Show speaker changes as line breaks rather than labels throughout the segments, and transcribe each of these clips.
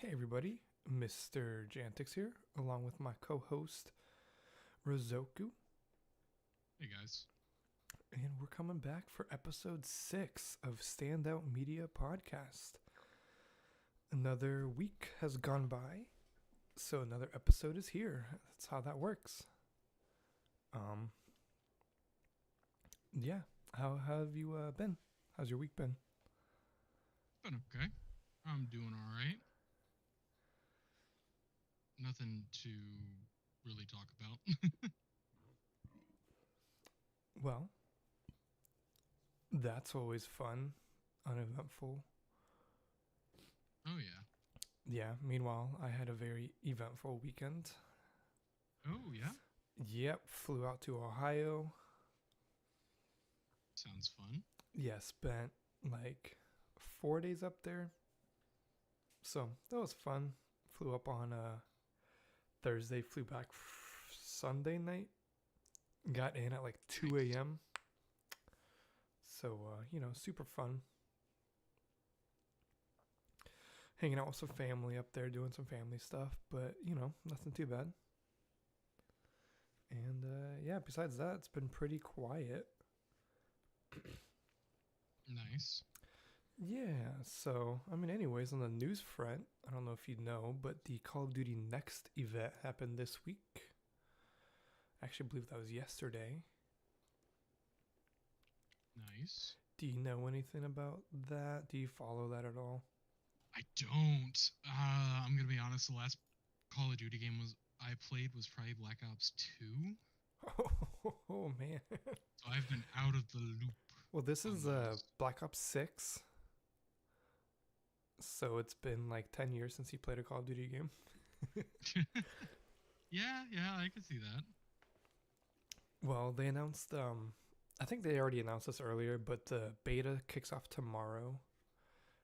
Hey everybody, Mr. Jantix here, along with my co-host Rozoku,
Hey guys.
and we're coming back for episode 6 of Standout Media Podcast. Another week has gone by, so another episode is here. That's how that works. Um, yeah. How have you been? How's your week been?
Been okay. I'm doing alright. Nothing to really talk about.
Well, that's always fun, uneventful.
Oh yeah.
Yeah, meanwhile, I had a very eventful weekend.
Oh yeah.
Yep, flew out to Ohio.
Sounds fun.
Yeah, spent like 4 days up there. So that was fun. Flew up on Thursday, flew back Sunday night. Got in at like 2
Nice.
a.m. So, super fun. Hanging out with some family up there, doing some family stuff, but, nothing too bad. And yeah, besides that, it's been pretty quiet.
Nice.
Yeah, so, anyways, on the news front, I don't know if you know, but the Call of Duty Next event happened this week. I actually believe that was yesterday.
Nice.
Do you know anything about that? Do you follow that at all?
I don't. I'm gonna be honest. The last Call of Duty game I played was probably Black Ops 2.
Oh man.
So I've been out of the loop
Well, this
on
is
those.
Black Ops 6. So it's been like 10 years since you played a Call of Duty game.
Yeah, I can see that.
Well, they announced I think they already announced this earlier, but the beta kicks off tomorrow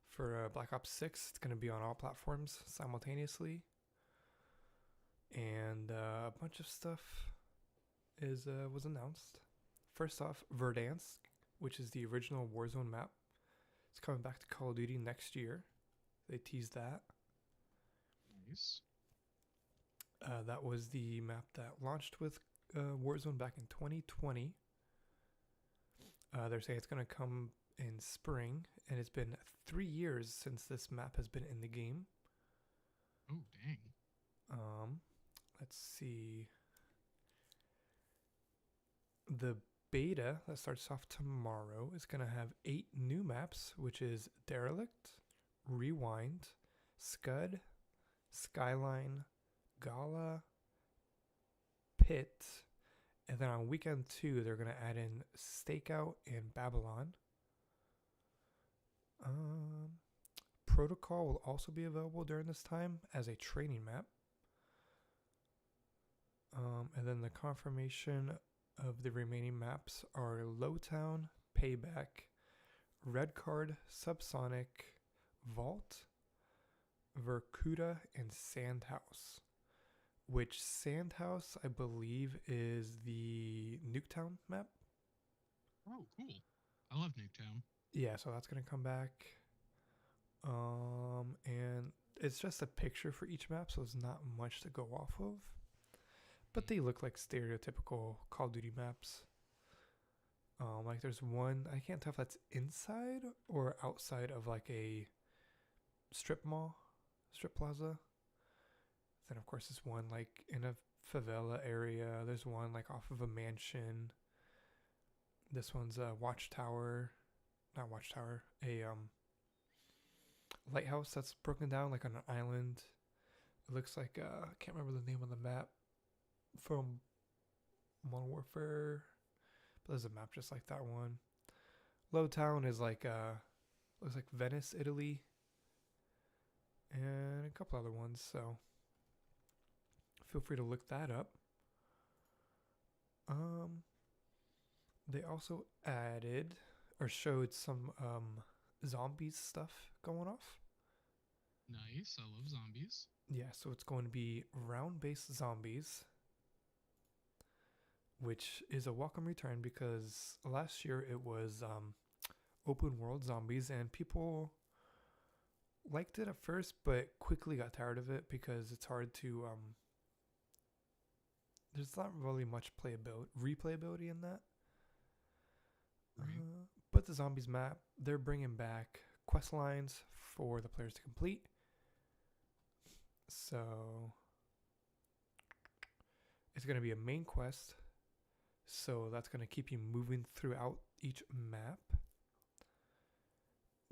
for Black Ops 6. It's going to be on all platforms simultaneously. And a bunch of stuff was announced. First off, Verdansk, which is the original Warzone map, it's coming back to Call of Duty next year. They teased that.
Nice.
That was the map that launched with Warzone back in 2020. They're saying it's going to come in spring, and it's been 3 years since this map has been in the game.
Oh dang.
Let's see. The beta that starts off tomorrow is going to have 8 new maps, which is Derelict, Rewind, Scud, Skyline, Gala, Pit, and then on weekend 2, they're going to add in Stakeout and Babylon. Protocol will also be available during this time as a training map. And then the confirmation of the remaining maps are Lowtown, Payback, Red Card, Subsonic, Vault, Vercuda, and Sandhouse. Which Sandhouse, I believe, is the Nuketown map.
Oh cool. I love Nuketown.
Yeah, so that's gonna come back. And it's just a picture for each map, so there's not much to go off of. But they look like stereotypical Call of Duty maps. Like there's one, I can't tell if that's inside or outside of like a strip mall, strip plaza. Then of course there's one like in a favela area. There's one like off of a mansion. This one's a watchtower, not watchtower, a lighthouse that's broken down like on an island. It looks like I can't remember the name of the map from Modern Warfare, but there's a map just like that one. Lowtown is like looks like Venice, Italy, and a couple other ones. So feel free to look that up. They also added or showed some zombies stuff going off.
Nice. I love zombies.
Yeah, so it's going to be round-based zombies, which is a welcome return because last year it was open world zombies, and people liked it at first, but quickly got tired of it because it's hard to there's not really much replayability in that.
Right.
But the zombies map, they're bringing back quest lines for the players to complete. So it's going to be a main quest. So that's going to keep you moving throughout each map.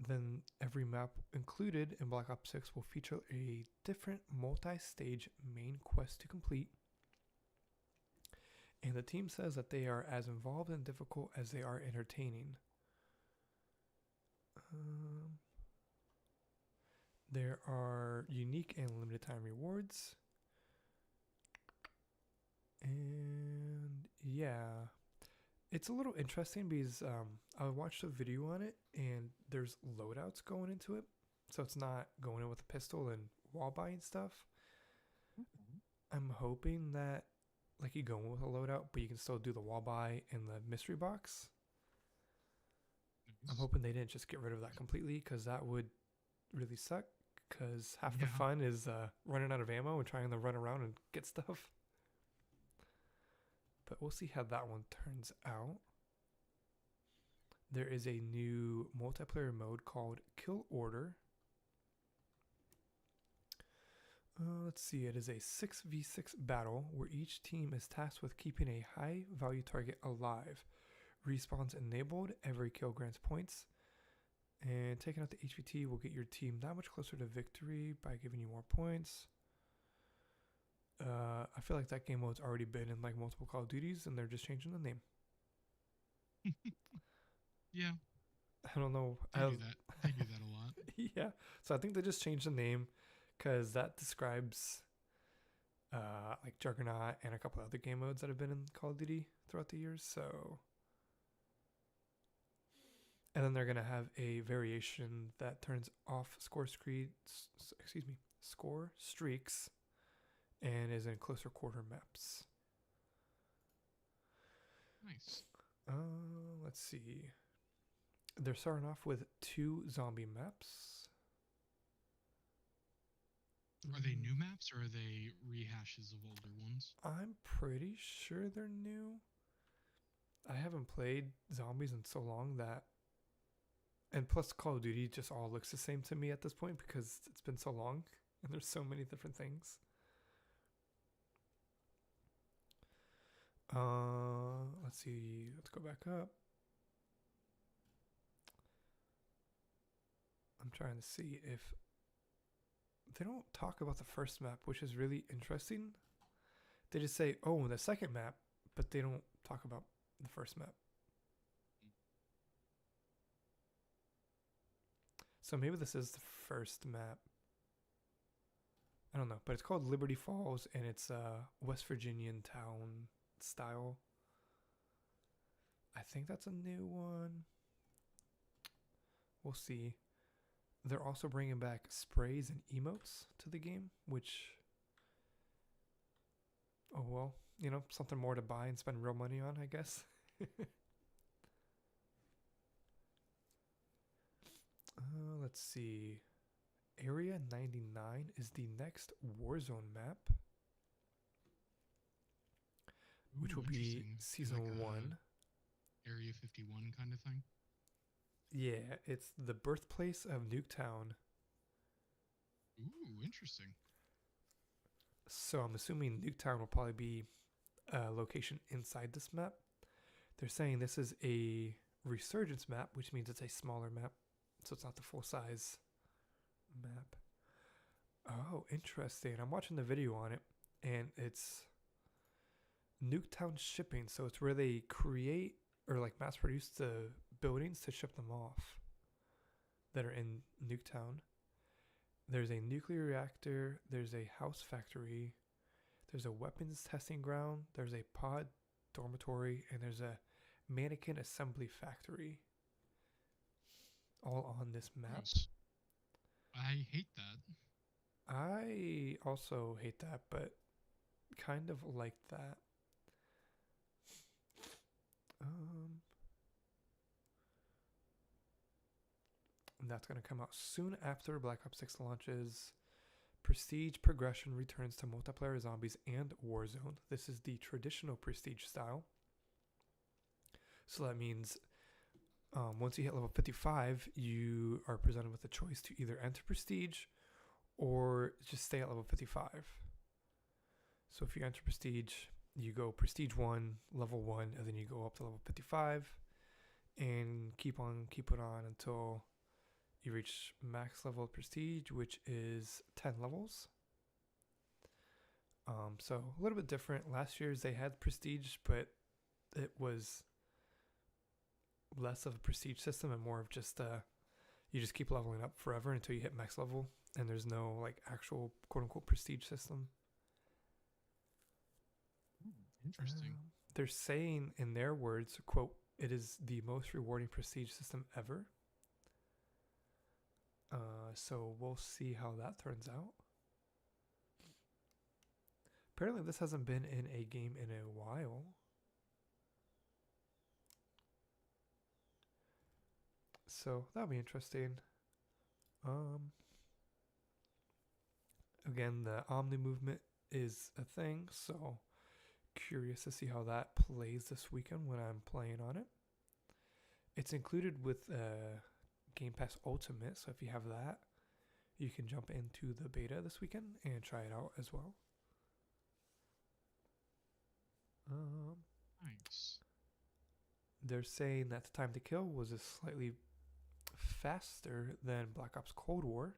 Then every map included in Black Ops 6 will feature a different multi-stage main quest to complete. And the team says that they are as involved and difficult as they are entertaining. There are unique and limited time rewards. And yeah, it's a little interesting because I watched a video on it and there's loadouts going into it. So it's not going in with a pistol and wall buying stuff. I'm hoping that like you go in with a loadout, but you can still do the wall buy in the mystery box. I'm hoping they didn't just get rid of that completely because that would really suck. Because half the fun is running out of ammo and trying to run around and get stuff. But we'll see how that one turns out. There is a new multiplayer mode called Kill Order. Let's see, it is a 6v6 battle where each team is tasked with keeping a high value target alive. Respawns enabled, every kill grants points. And taking out the HVT will get your team that much closer to victory by giving you more points. I feel like that game mode's already been in like multiple Call of Duties and they're just changing the name.
Yeah.
I don't know.
They do that. They do that a lot.
Yeah. So I think they just changed the name because that describes like Juggernaut and a couple other game modes that have been in Call of Duty throughout the years. So, and then they're gonna have a variation that turns off score streaks and is in closer quarter maps.
Nice.
Let's see. They're starting off with 2 zombie maps.
Are they new maps or are they rehashes of older ones?
I'm pretty sure they're new. I haven't played zombies in so long that, and plus Call of Duty just all looks the same to me at this point because it's been so long and there's so many different things. Let's see. Let's go back up. I'm trying to see if they don't talk about the first map, which is really interesting. They just say, "Oh, the second map," but they don't talk about the first map. So maybe this is the first map. I don't know, but it's called Liberty Falls, and it's West Virginian town style. I think that's a new one. We'll see. They're also bringing back sprays and emotes to the game, which, oh well, you know, something more to buy and spend real money on, I guess. Let's see. Area 99 is the next Warzone map, which will be season
like
1.
Area 51 kind of thing.
Yeah, it's the birthplace of Nuketown.
Ooh, interesting.
So I'm assuming Nuketown will probably be a location inside this map. They're saying this is a resurgence map, which means it's a smaller map. So it's not the full size map. Oh, interesting. I'm watching the video on it, and it's Nuketown shipping. So it's where they create or like mass produce the buildings to ship them off that are in Nuketown. There's a nuclear reactor. There's a house factory. There's a weapons testing ground. There's a pod dormitory, and there's a mannequin assembly factory. All on this map.
Gross. I hate that.
I also hate that, but kind of like that. That's going to come out soon after Black Ops 6 launches. Prestige progression returns to multiplayer zombies and Warzone. This is the traditional Prestige style. So that means once you hit level 55, you are presented with a choice to either enter Prestige or just stay at level 55. So if you enter Prestige, you go Prestige 1, level 1, and then you go up to level 55 and keep it on until you reach max level of Prestige, which is 10 levels. So a little bit different. Last year's they had Prestige, but it was less of a Prestige system and more of just you just keep leveling up forever until you hit max level, and there's no like actual quote unquote Prestige system.
Interesting.
They're saying in their words, quote, "It is the most rewarding Prestige system ever." So we'll see how that turns out. Apparently this hasn't been in a game in a while. So that'll be interesting. Again, the Omni movement is a thing, so curious to see how that plays this weekend when I'm playing on it. It's included with Game Pass Ultimate, so if you have that, you can jump into the beta this weekend and try it out as well.
Nice.
They're saying that the time to kill was slightly faster than Black Ops Cold War.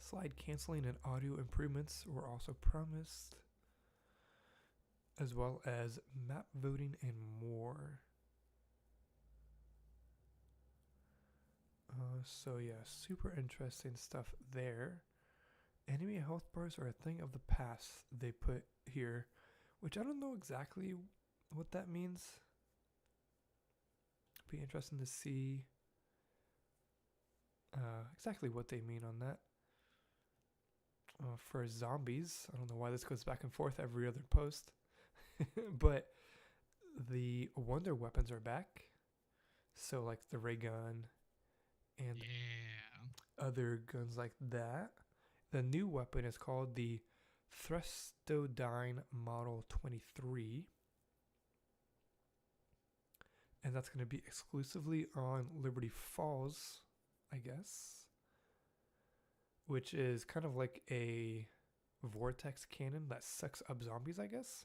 Slide canceling and audio improvements were also promised, as well as map voting and more. So yeah, super interesting stuff there. Enemy health bars are a thing of the past, they put here, which I don't know exactly what that means. Be interesting to see exactly what they mean on that. For zombies, I don't know why this goes back and forth every other post, but the wonder weapons are back. So like the ray gun and other guns like that. The new weapon is called the Thrustodyne Model 23. And that's going to be exclusively on Liberty Falls, I guess. Which is kind of like a vortex cannon that sucks up zombies, I guess.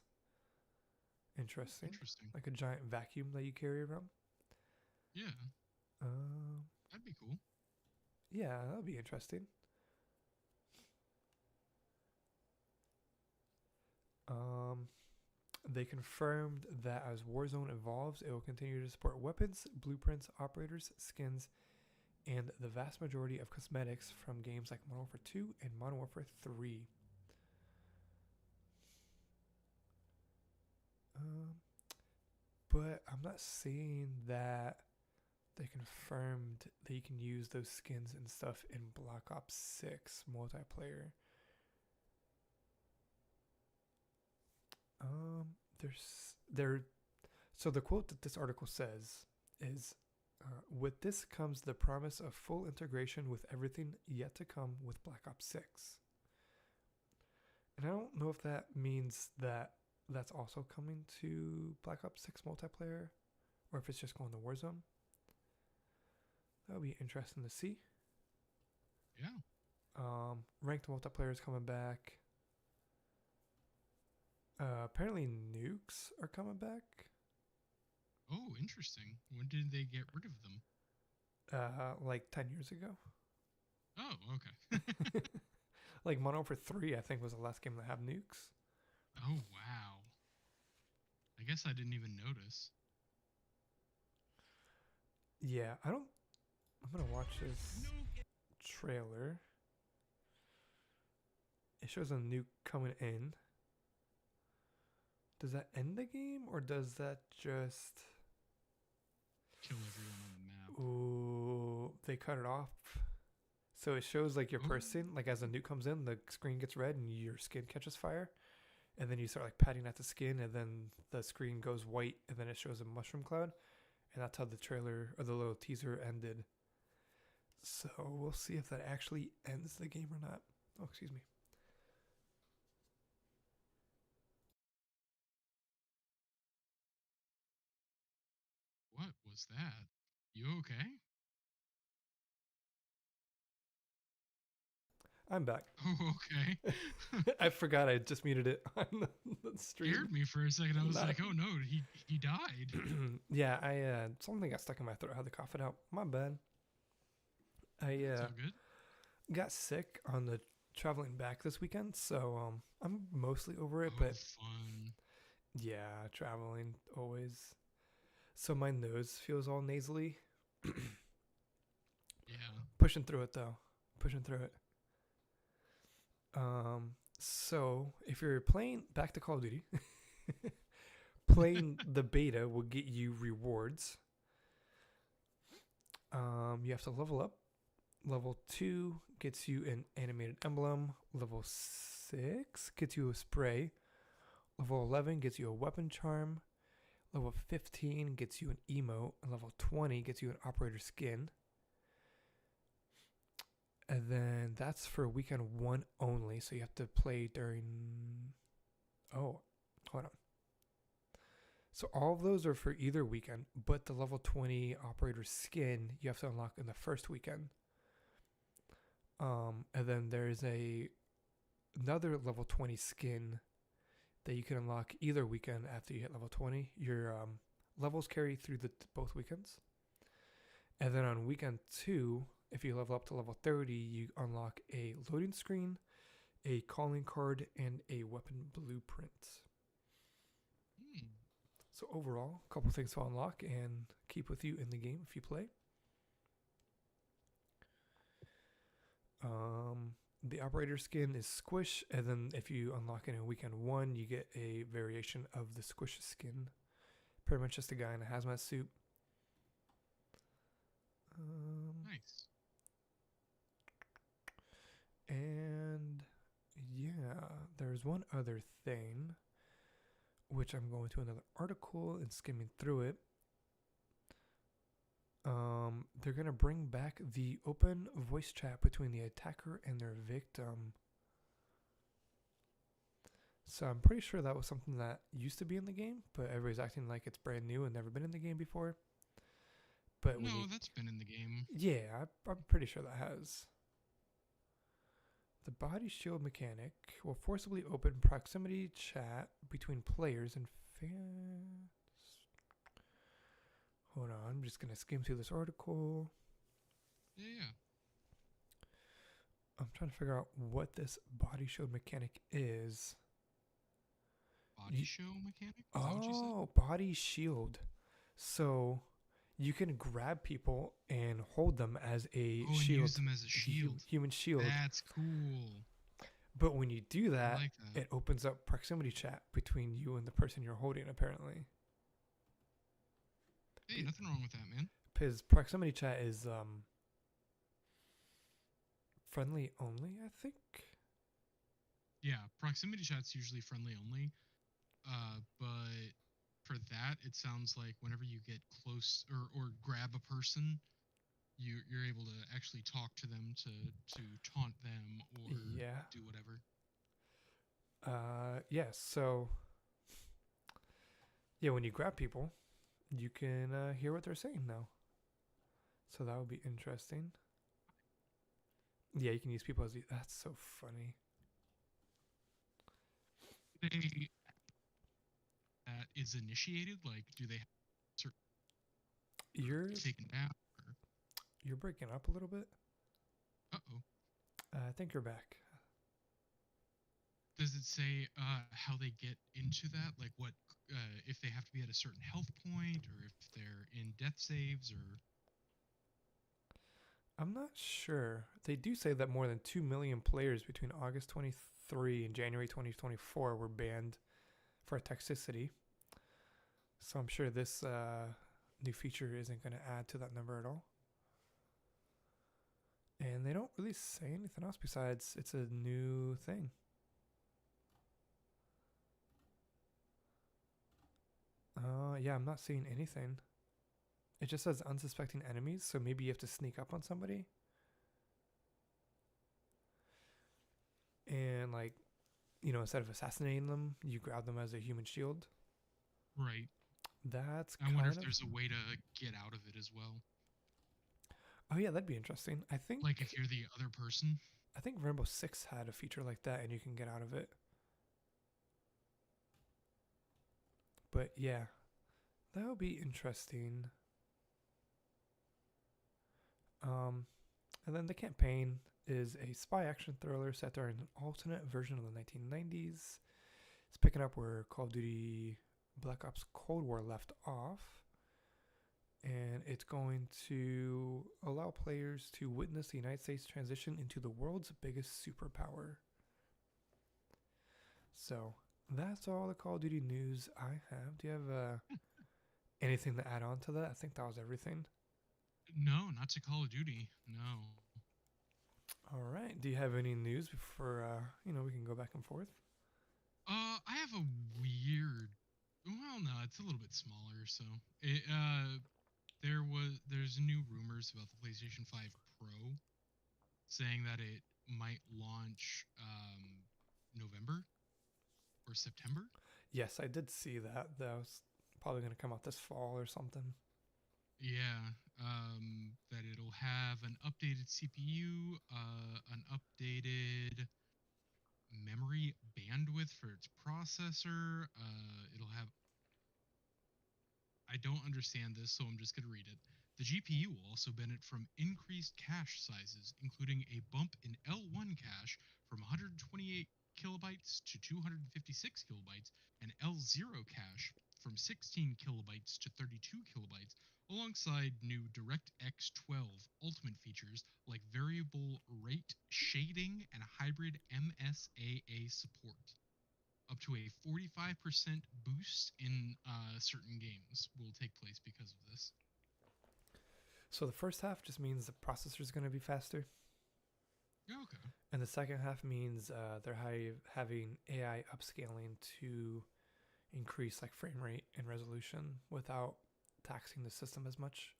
Interesting. Like a giant vacuum that you carry around.
Yeah. That'd be cool.
Yeah, that'd be interesting. They confirmed that as Warzone evolves, it will continue to support weapons, blueprints, operators, skins, and the vast majority of cosmetics from games like Modern Warfare 2 and Modern Warfare 3. But I'm not seeing that they confirmed that you can use those skins and stuff in Black Ops 6 multiplayer. So the quote that this article says is, with this comes the promise of full integration with everything yet to come with Black Ops 6. And I don't know if that means that that's also coming to Black Ops 6 multiplayer, or if it's just going to Warzone. That would be interesting to see.
Yeah.
Ranked multiplayer is coming back. Apparently nukes are coming back.
Oh, interesting. When did they get rid of them?
Like 10 years ago.
Oh, okay.
Like Modern Warfare 3, I think, was the last game that had nukes.
Oh, wow. I guess I didn't even notice.
Yeah, I'm gonna watch this trailer. It shows a nuke coming in. Does that end the game, or does that just
kill everyone on the map?
Ooh, they cut it off. So it shows like your person, like as a nuke comes in, the screen gets red and your skin catches fire. and then you start like patting at the skin, and then the screen goes white, and then it shows a mushroom cloud, and that's how the trailer or the little teaser ended. So we'll see if that actually ends the game or not. Oh, excuse me.
What was that? You okay?
I'm back.
Oh, okay.
I forgot I just muted it on the stream.
Scared me for a second. I was
Nah.
like, oh no, he died.
Yeah, I something got stuck in my throat. I had to cough it out. My bad. I
It's all good.
got sick on the traveling back this weekend, so I'm mostly over it.
Oh,
But
fun.
yeah, traveling always. So my nose feels all nasally.
Yeah.
Pushing through it though. Pushing through it. So if you're playing back to Call of Duty, playing the beta will get you rewards. You have to level up. Level 2 gets you an animated emblem. Level 6 gets you a spray. Level 11 gets you a weapon charm. Level 15 gets you an emote. And level 20 gets you an operator skin. And then that's for weekend 1 only. So you have to play during... Oh, hold on. So all of those are for either weekend, but the level 20 operator skin you have to unlock in the first weekend. And then there's another level 20 skin that you can unlock either weekend after you hit level 20. Your levels carry through both weekends. And then on weekend 2, if you level up to level 30, you unlock a loading screen, a calling card, and a weapon blueprint. So overall, a couple things to unlock and keep with you in the game if you play. The operator skin is Squish, and then if you unlock it in weekend 1, you get a variation of the Squish skin. Pretty much just a guy in a hazmat suit.
Nice.
And yeah, there's one other thing, which I'm going to another article and skimming through it. They're going to bring back the open voice chat between the attacker and their victim. So I'm pretty sure that was something that used to be in the game, but everybody's acting like it's brand new and never been in the game before. But
no, that's been in the game.
Yeah, I'm pretty sure that has. The body shield mechanic will forcibly open proximity chat between players and fans. Hold on, I'm just going to skim through this article.
Yeah.
I'm trying to figure out what this body shield mechanic is.
Body show mechanic? Is that what you
Oh,
said?
body shield. So you can grab people and hold them as a shield.
And use them as a shield.
Human shield.
That's cool.
But when you do that,
I like that.
it opens up proximity chat between you and the person you're holding, apparently.
Hey, nothing wrong with that, man.
Because proximity chat is friendly only, I think.
Yeah, proximity chat's usually friendly only. But for that, it sounds like whenever you get close or grab a person, you're able to actually talk to them to taunt them or do whatever.
Yes. So yeah, when you grab people, you can hear what they're saying now. So that would be interesting. Yeah, you can use people as that's so funny.
That is initiated? Like, do they have certain
You're
taken down? Or?
You're breaking up a little bit.
Uh-oh.
I think you're back.
Does it say how they get into that? Like, what if they have to be at a certain health point, or if they're in death saves, or?
I'm not sure. They do say that more than 2 million players between August 23 and January 2024 were banned for toxicity. So I'm sure this new feature isn't going to add to that number at all. And they don't really say anything else besides it's a new thing. Yeah, I'm not seeing anything. It just says unsuspecting enemies, so maybe you have to sneak up on somebody and like, instead of assassinating them, you grab them as a human shield.
Right.
That's
I wonder
kind
if
of.
there's a way to get out of it as well.
Oh yeah, that'd be interesting. I think
Like if you're the other person.
I think Rainbow Six had a feature like that, and you can get out of it. But yeah, that would be interesting. Um, and then the campaign is a spy action thriller set during an alternate version of the 1990s. It's picking up where Call of Duty Black Ops Cold War left off, and it's going to allow players to witness the United States transition into the world's biggest superpower. So that's all the Call of Duty news I have. Do you have anything to add on to that? I think that was everything.
No, not to Call of Duty. No.
All right. Do you have any news before we can go back and forth?
I have a weird. Well, no, it's a little bit smaller. So there's new rumors about the PlayStation 5 Pro, saying that it might launch November or September.
Yes, I did see that. That was probably going to come out this fall or something.
Yeah, that it'll have an updated CPU, an updated memory bandwidth for its processor. It'll have. I don't understand this, so I'm just going to read it. The GPU will also benefit from increased cache sizes, including a bump in L1 cache from 128 kilobytes to 256 kilobytes, and L0 cache from 16 kilobytes to 32 kilobytes, alongside new DirectX 12 Ultimate features like variable rate shading and hybrid MSAA support. Up to a 45% boost in certain games will take place because of this.
So the first half just means the processor is going to be faster,
Okay.
and the second half means they're having AI upscaling to increase like frame rate and resolution without taxing the system as much.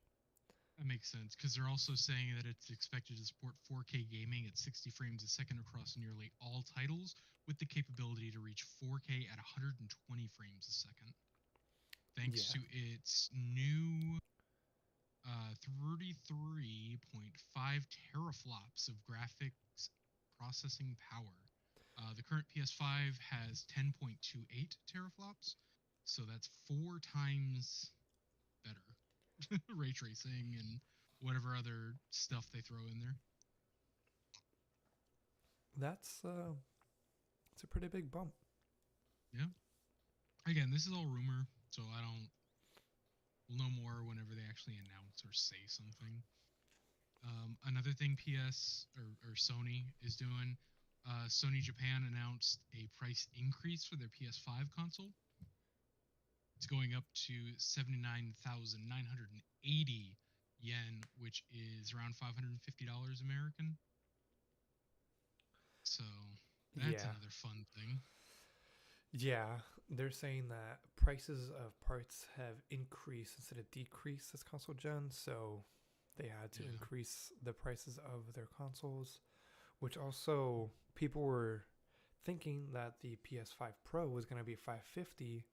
That makes sense because they're also saying that it's expected to support 4K gaming at 60 frames a second across nearly all titles, with the capability to reach 4K at 120 frames a second, thanks
Yeah,
to its new 33.5 teraflops of graphics processing power. The current PS5 has 10.28 teraflops, so that's 4 times better ray tracing and whatever other stuff they throw in there.
that's it's a pretty big bump.
Yeah. Again, this is all rumor, so I don't. We'll know more whenever they actually announce or say something. Another thing PS or Sony is doing, Sony Japan announced a price increase for their PS5 console. It's going up to 79,980 yen, which is around $550 American. So that's
Yeah,
another fun thing.
yeah. They're saying that prices of parts have increased instead of decreased this console gen, so they had to
Yeah.
increase the prices of their consoles, which also people were thinking that the PS5 Pro was going to be 550,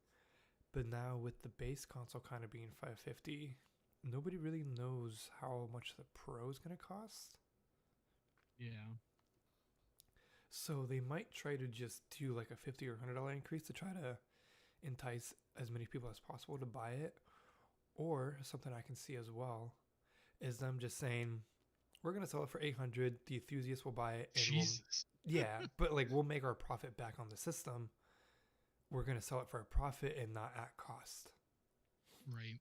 but now with the base console kind of being 550, nobody really knows how much the Pro is going to cost.
Yeah.
So they might try to just do like a 50 or $100 increase to try to entice as many people as possible to buy it. Or something I can see as well is them just saying, we're going to sell it for 800, the enthusiasts will buy it, and we'll,
Jesus.
yeah, but like we'll make our profit back on the system. We're going to sell it for a profit and not at cost.
Right.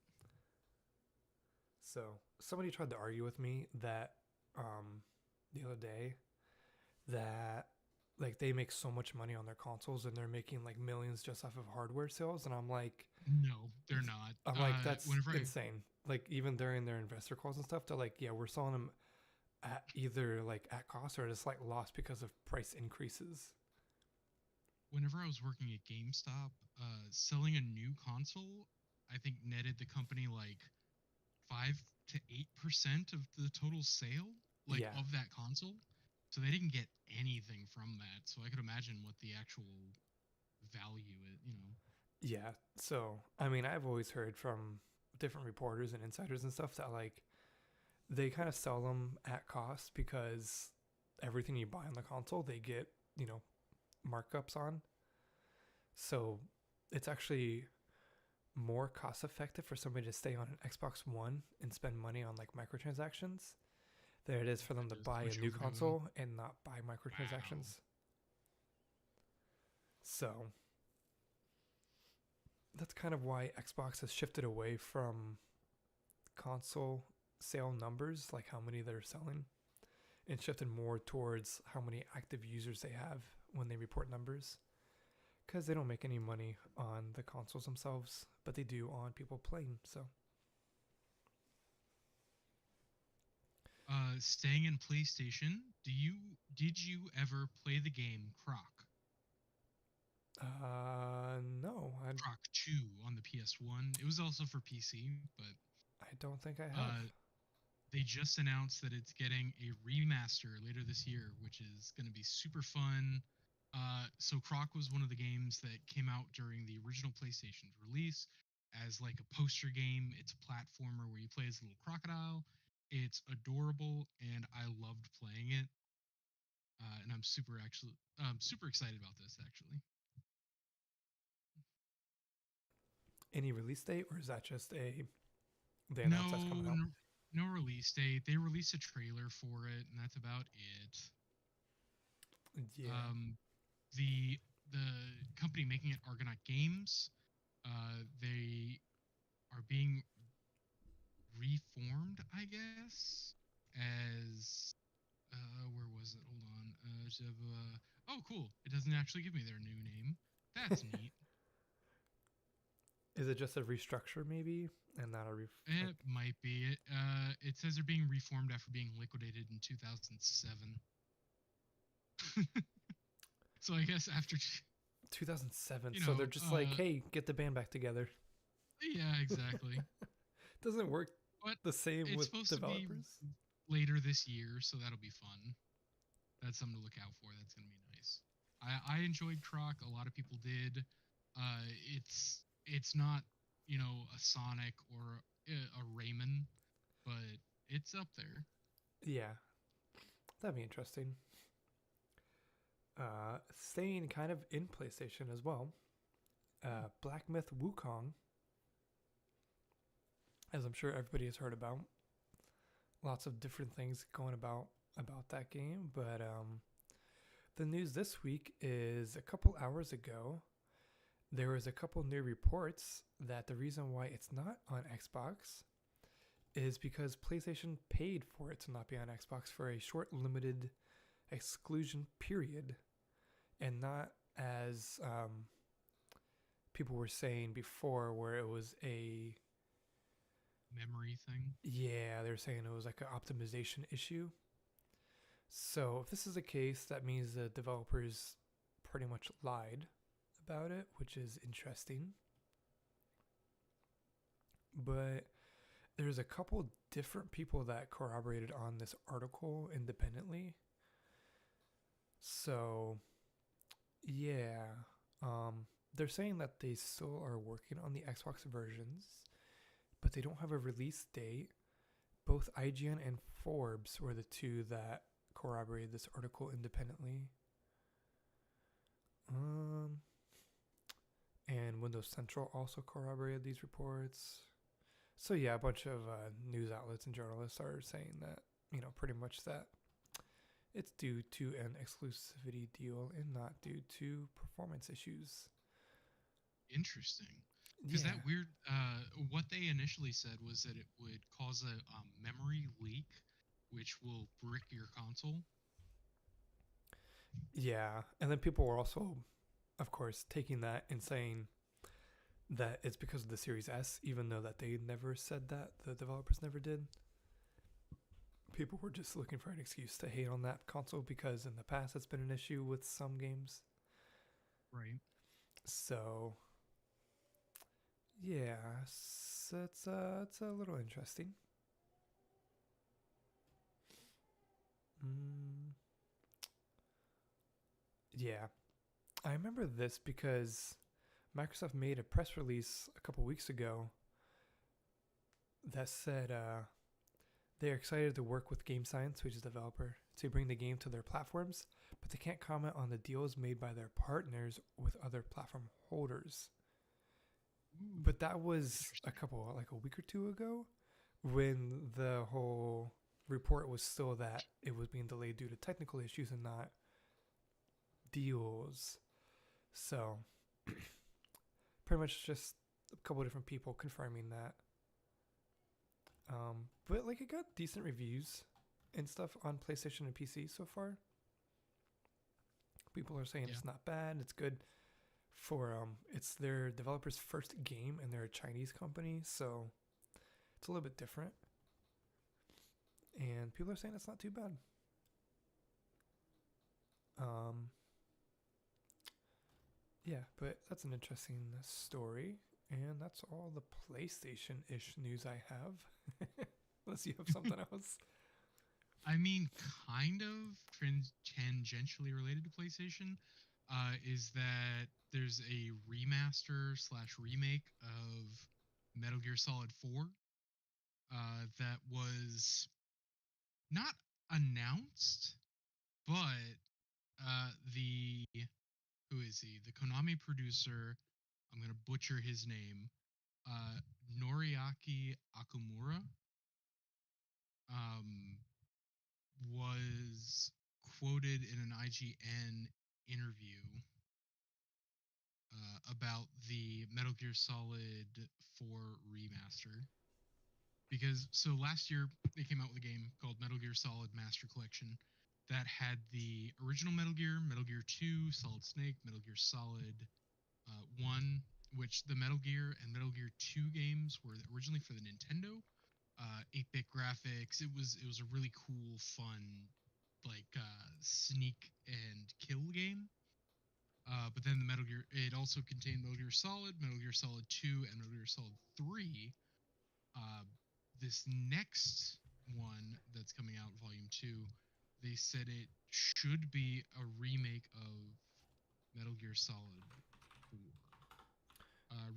So somebody tried to argue with me that the other day that like they make so much money on their consoles and they're making like millions just off of hardware sales, and
No, they're not.
I'm like that's
Whenever I
insane. Like even during their investor calls and stuff, they're like, yeah, we're selling them at either like at cost or just like lost because of price increases.
whenever I was working at GameStop, selling a new console, I think netted the company like 5 to 8% of the total sale, like
Yeah.
of that console. So they didn't get anything from that. So I could imagine what the actual value is.
Yeah. So, I mean, I've always heard from different reporters and insiders and stuff that like they kind of sell them at cost because everything you buy on the console they get, markups on. So, it's actually more cost effective for somebody to stay on an Xbox One and spend money on like microtransactions than it is for them to
Just
buy a
switch
new
over to a
console and not buy
wow.
microtransactions. So that's kind of why Xbox has shifted away from console sale numbers, like how many they're selling, and shifted more towards how many active users they have when they report numbers. Because they don't make any money on the consoles themselves, but they do on people playing. So,
Staying in PlayStation, did you ever play the game Croc?
no,
Croc 2 on the PS1. It was also for PC, but
I don't think I have.
uh, they just announced that it's getting a remaster later this year, which is going to be super fun. So Croc was one of the games that came out during the original PlayStation's release as like a poster game. It's a platformer where you play as a little crocodile. It's adorable, and I loved playing it. And I'm super excited about this actually.
Any release date, or is that just a they
No,
announced that's coming out?
no release date. They released a trailer for it, and that's about it.
Yeah.
Um, the company making it, Argonaut Games, they are being reformed, I guess, as where was it? Hold on. Oh, cool! It doesn't actually give me their new name. That's neat.
Is it just a restructure maybe, and not a like?
It might be. It says they're being reformed after being liquidated in 2007. So I guess after,
2007.
you
So they're
know,
just like,
uh,
hey, get the band back together.
yeah, exactly.
Doesn't work
But
the same
it's
with
supposed to be
developers.
later this year, so that'll be fun. That's something to look out for. That's gonna be nice. I enjoyed Croc. A lot of people did. It's not a Sonic or a Rayman, but it's up there.
Yeah, that'd be interesting. Staying kind of in PlayStation as well. Black Myth Wukong, as I'm sure everybody has heard about. Lots of different things going about that game, but the news this week is a couple hours ago. There was a couple new reports that the reason why it's not on Xbox is because PlayStation paid for it to not be on Xbox for a short, limited exclusion period, and not as people were saying before, where it was a
Memory thing.
yeah, they're saying it was like an optimization issue. So if this is the case, that means the developers pretty much lied about it, which is interesting. But there's a couple different people that corroborated on this article independently. So yeah, they're saying that they still are working on the Xbox versions, but they don't have a release date. Both IGN and Forbes were the two that corroborated this article independently. Um, and Windows Central also corroborated these reports. So yeah, a bunch of news outlets and journalists are saying that pretty much that it's due to an exclusivity deal and not due to performance issues.
Interesting. Because that
Yeah,
weird, what they initially said was that it would cause a memory leak, which will brick your console.
yeah, and then people were also, of course, taking that and saying that it's because of the Series S, even though that they never said that, the developers never did. People were just looking for an excuse to hate on that console because in the past it's been an issue with some games.
Right.
So Yeah, so it's a little interesting. Mm, yeah, I remember this because Microsoft made a press release a couple weeks ago that said they're excited to work with Game Science, which is a developer, to bring the game to their platforms, but they can't comment on the deals made by their partners with other platform holders.
Ooh,
But that was
interesting.
like a week or two ago, when the whole report was still that it was being delayed due to technical issues and not deals. So, pretty much just a couple different people confirming that. But like it got decent reviews and stuff on PlayStation and PC so far. People are saying
Yeah.
it's not bad. It's good for it's their developer's first game and they're a Chinese company, so it's a little bit different. And people are saying it's not too bad. Um, yeah, but that's an interesting story, and that's all the PlayStation-ish news I have. Unless you have something else.
I mean, kind of tangentially related to PlayStation, is that there's a remaster slash remake of Metal Gear Solid 4 that was not announced, but the who is he? The Konami producer. I'm gonna butcher his name. Uh, Noriaki Akumura um, was quoted in an IGN interview about the Metal Gear Solid 4 remaster. Because so last year they came out with a game called Metal Gear Solid Master Collection that had the original Metal Gear, Metal Gear 2, Solid Snake, Metal Gear Solid 1, which the Metal Gear and Metal Gear 2 games were originally for the Nintendo. 8-bit graphics. It was a really cool, fun, like sneak and kill game. But then the Metal Gear, it also contained Metal Gear Solid, Metal Gear Solid 2, and Metal Gear Solid 3. Uh, this next one that's coming out, Volume 2, they said it should be a remake of Metal Gear Solid 4.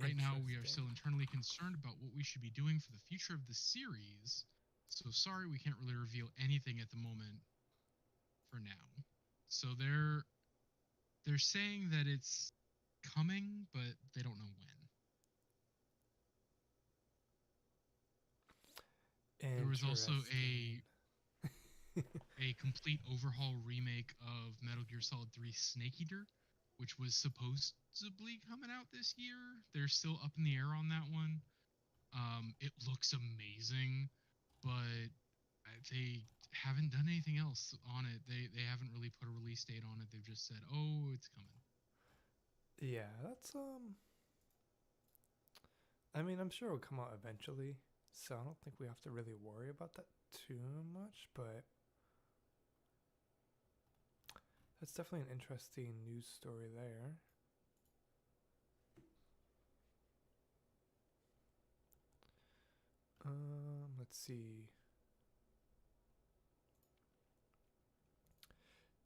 Right now, we are
Interesting.
still internally concerned about what we should be doing for the future of the series. So sorry, we can't really reveal anything at the moment for now. So they're saying that it's coming, but they don't know when. There was also
Interesting.
a complete overhaul remake of Metal Gear Solid 3 Snake Eater, which was supposedly coming out this year. They're still up in the air on that one. It looks amazing, but they haven't done anything else on it. They haven't really put a release date on it. They've just said, "Oh, it's coming."
Yeah, that's I mean, I'm sure it'll come out eventually, so I don't think we have to really worry about that too much. But that's definitely an interesting news story there. Let's see.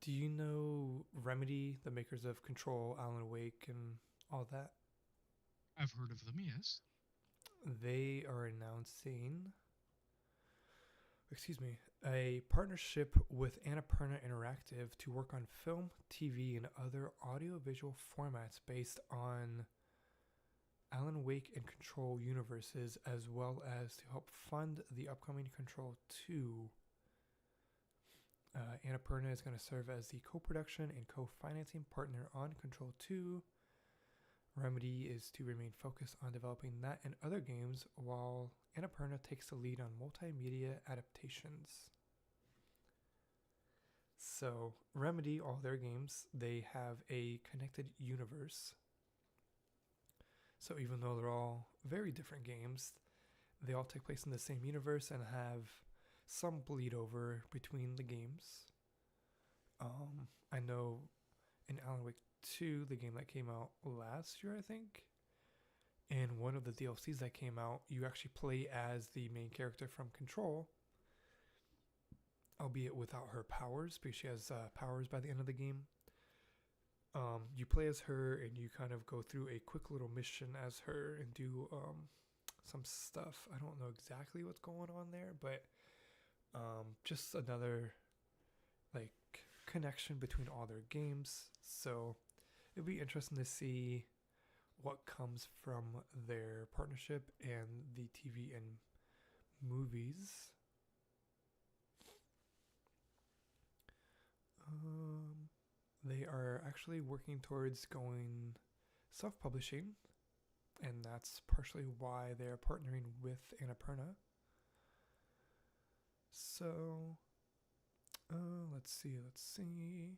Do you know Remedy, the makers of Control, Alan Wake, and all that?
I've heard of them, yes.
They are announcing, excuse me, a partnership with Annapurna Interactive to work on film, TV, and other audiovisual formats based on Alan Wake and Control universes, as well as to help fund the upcoming Control 2. Annapurna is going to serve as the co-production and co-financing partner on Control 2. Remedy is to remain focused on developing that and other games, while Annapurna takes the lead on multimedia adaptations. So, Remedy, all their games, they have a connected universe. So, even though they're all very different games, they all take place in the same universe and have some bleed over between the games. I know in Alan Wake 2, the game that came out last year, I think, in one of the DLCs that came out, you actually play as the main character from Control, albeit without her powers, because she has powers by the end of the game. You play as her, and you kind of go through a quick little mission as her and do some stuff. I don't know exactly what's going on there, but just another like connection between all their games. So it'd be interesting to see what comes from their partnership and the TV and movies. They are actually working towards going self-publishing, and that's partially why they're partnering with Annapurna. So, let's see.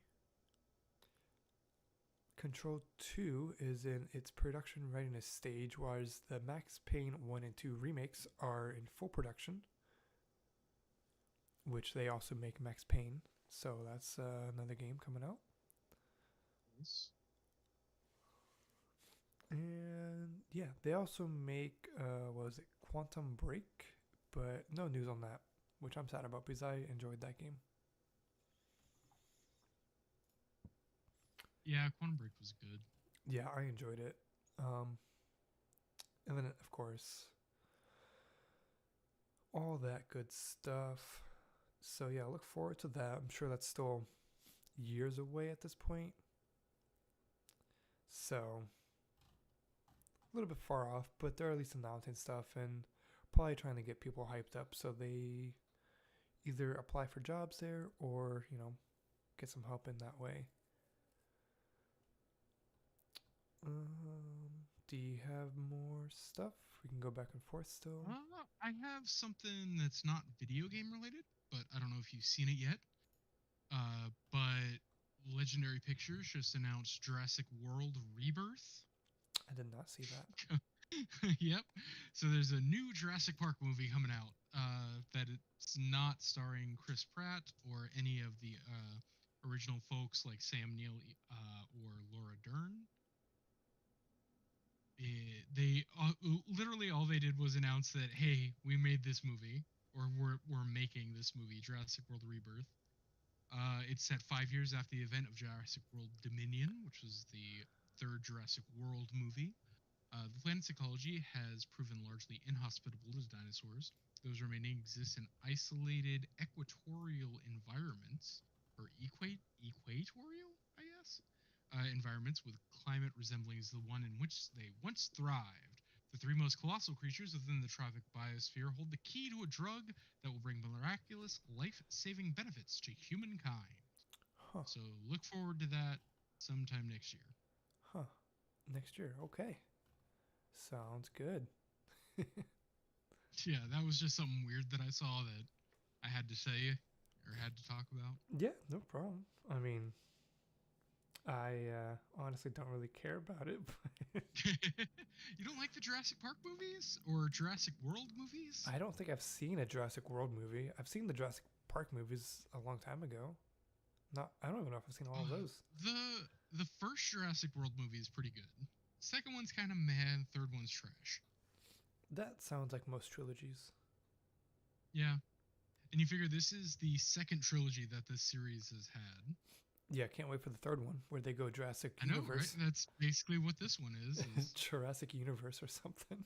Control 2 is in its production readiness stage, whereas the Max Payne 1 and 2 remakes are in full production, which they also make Max Payne. So that's another game coming out.
Nice.
And yeah, they also make, what was it, Quantum Break, but no news on that, which I'm sad about because I enjoyed that game.
Yeah, Quantum Break was good.
Yeah, I enjoyed it. And then, of course, all that good stuff. So yeah, look forward to that. I'm sure that's still years away at this point. So a little bit far off, but they're at least announcing stuff and probably trying to get people hyped up so they either apply for jobs there or, get some help in that way. Do you have more stuff? We can go back and forth still.
I have something that's not video game related, but I don't know if you've seen it yet. But Legendary Pictures just announced Jurassic World Rebirth.
I did not see that.
Yep. So there's a new Jurassic Park movie coming out that it's not starring Chris Pratt or any of the original folks like Sam Neill or Laura Dern. They literally all they did was announce that, hey, we made this movie, or we're making this movie, Jurassic World Rebirth. It's set 5 years after the event of Jurassic World Dominion, which was the third Jurassic World movie. The planet's ecology has proven largely inhospitable to dinosaurs. Those remaining exist in isolated equatorial environments, or equatorial, I guess, environments with climate resembling the one in which they once thrived. The three most colossal creatures within the tropic biosphere hold the key to a drug that will bring miraculous, life-saving benefits to humankind.
Huh.
So look forward to that sometime next year.
Huh. Next year. Okay. Sounds good.
Yeah, that was just something weird that I saw that I had to say or had to talk about.
Yeah, no problem. I mean, I honestly don't really care about it. But
You don't like the Jurassic Park movies or Jurassic World movies?
I don't think I've seen a Jurassic World movie. I've seen the Jurassic Park movies a long time ago. I don't even know if I've seen all of those.
The first Jurassic World movie is pretty good. Second one's kind of meh. Third one's trash.
That sounds like most trilogies.
Yeah. And you figure this is the second trilogy that this series has had.
Yeah, can't wait for the third one where they go Jurassic Universe.
I know, right? That's basically what this one is.
Jurassic Universe or something.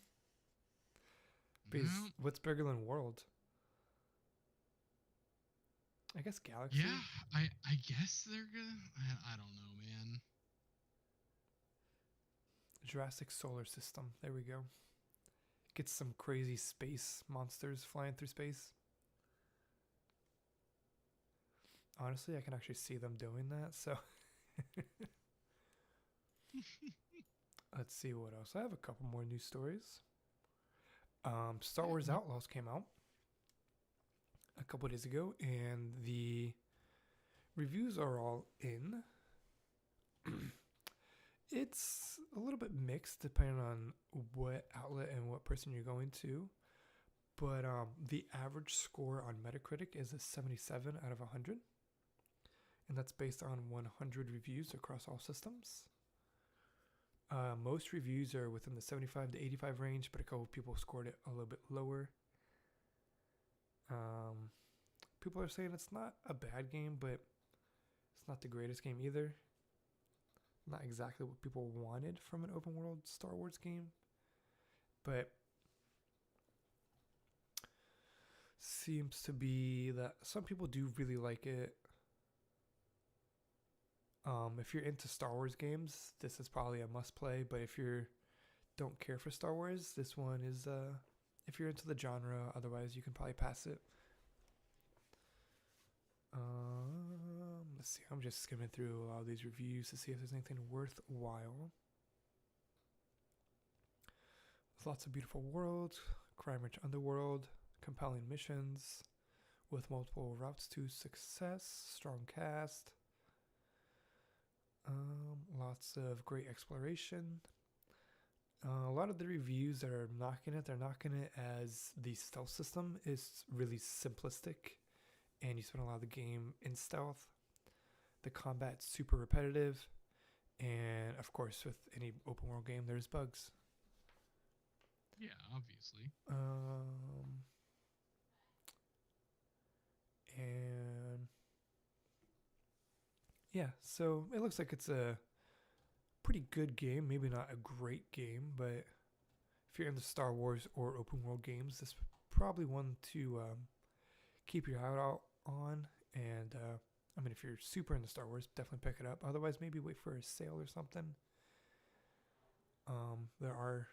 Well,
what's bigger than World? I guess Galaxy.
Yeah, I guess they're gonna. I don't know, man.
Jurassic Solar System. There we go. Get some crazy space monsters flying through space. Honestly, I can actually see them doing that. So let's see what else. I have a couple more news stories. Star Wars Outlaws came out a couple days ago, and the reviews are all in. It's a little bit mixed depending on what outlet and what person you're going to. But the average score on Metacritic is a 77 out of 100. And that's based on 100 reviews across all systems. Most reviews are within the 75 to 85 range, but a couple of people scored it a little bit lower. People are saying it's not a bad game, but it's not the greatest game either. Not exactly what people wanted from an open world Star Wars game, but seems to be that some people do really like it. If you're into Star Wars games, this is probably a must play, but if you don't care for Star Wars, this one is if you're into the genre, otherwise you can probably pass it. Let's see, I'm just skimming through all these reviews to see if there's anything worthwhile. With lots of beautiful worlds, crime-rich underworld, compelling missions, with multiple routes to success, strong cast, lots of great exploration. A lot of the reviews that are knocking it, they're knocking it as the stealth system is really simplistic, and you spend a lot of the game in stealth. The combat's super repetitive, and of course, with any open world game, there's bugs.
Yeah, obviously.
And yeah, so it looks like it's a pretty good game. Maybe not a great game, but if you're into Star Wars or open world games, this is probably one to keep your eye out on. And I mean, if you're super into Star Wars, definitely pick it up. Otherwise, maybe wait for a sale or something. There are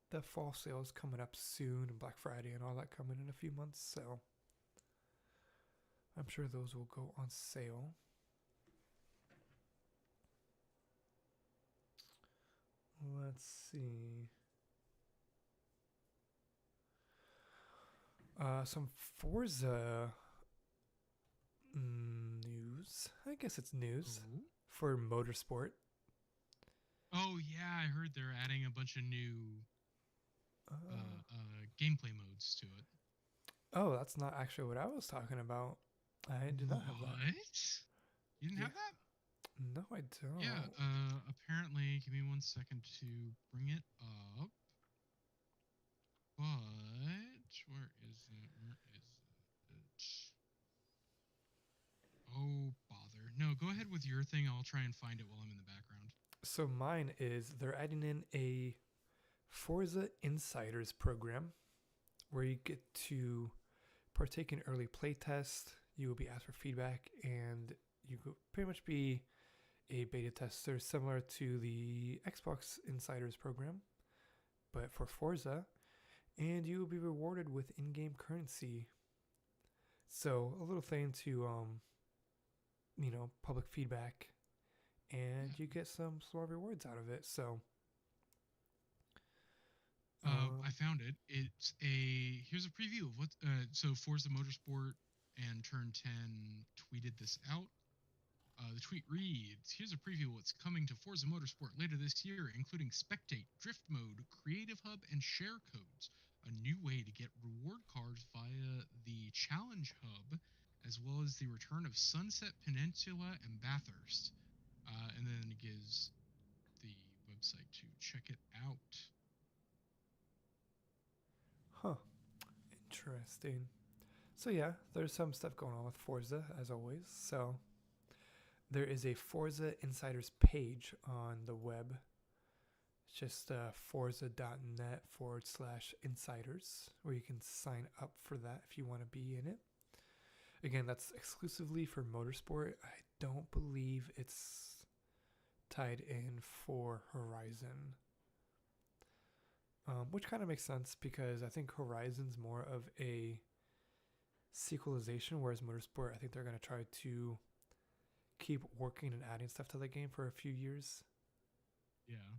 the fall sales coming up soon, and Black Friday and all that coming in a few months, so I'm sure those will go on sale. Let's see. Some Forza news. I guess it's news for motorsport.
Oh yeah, I heard they're adding a bunch of new gameplay modes to it.
Oh, that's not actually what I was talking about. I do not have that.
What? You didn't have that?
No, I don't.
Yeah, apparently, give me 1 second to bring it up. But, where is it? Oh, bother. No, go ahead with your thing. I'll try and find it while I'm in the background.
So mine is they're adding in a Forza Insiders program where you get to partake in early playtest. You will be asked for feedback, and you could pretty much be a beta tester similar to the Xbox Insiders program, but for Forza, and you will be rewarded with in-game currency. So a little thing to, public feedback, and you get some small rewards out of it. So
I found it. Here's a preview of what. So Forza Motorsport and Turn 10 tweeted this out. The tweet reads, here's a preview of what's coming to Forza Motorsport later this year, including Spectate, Drift Mode, Creative Hub, and Share Codes. A new way to get reward cards via the Challenge Hub, as well as the return of Sunset Peninsula and Bathurst. And then it gives the website to check it out.
Huh. Interesting. So yeah, there's some stuff going on with Forza, as always. So there is a Forza Insiders page on the web. It's just forza.net/insiders, where you can sign up for that if you want to be in it. Again, that's exclusively for motorsport. I don't believe it's tied in for Horizon. Which kind of makes sense because I think Horizon's more of a sequelization, whereas Motorsport, I think they're going to try to keep working and adding stuff to the game for a few years.
Yeah.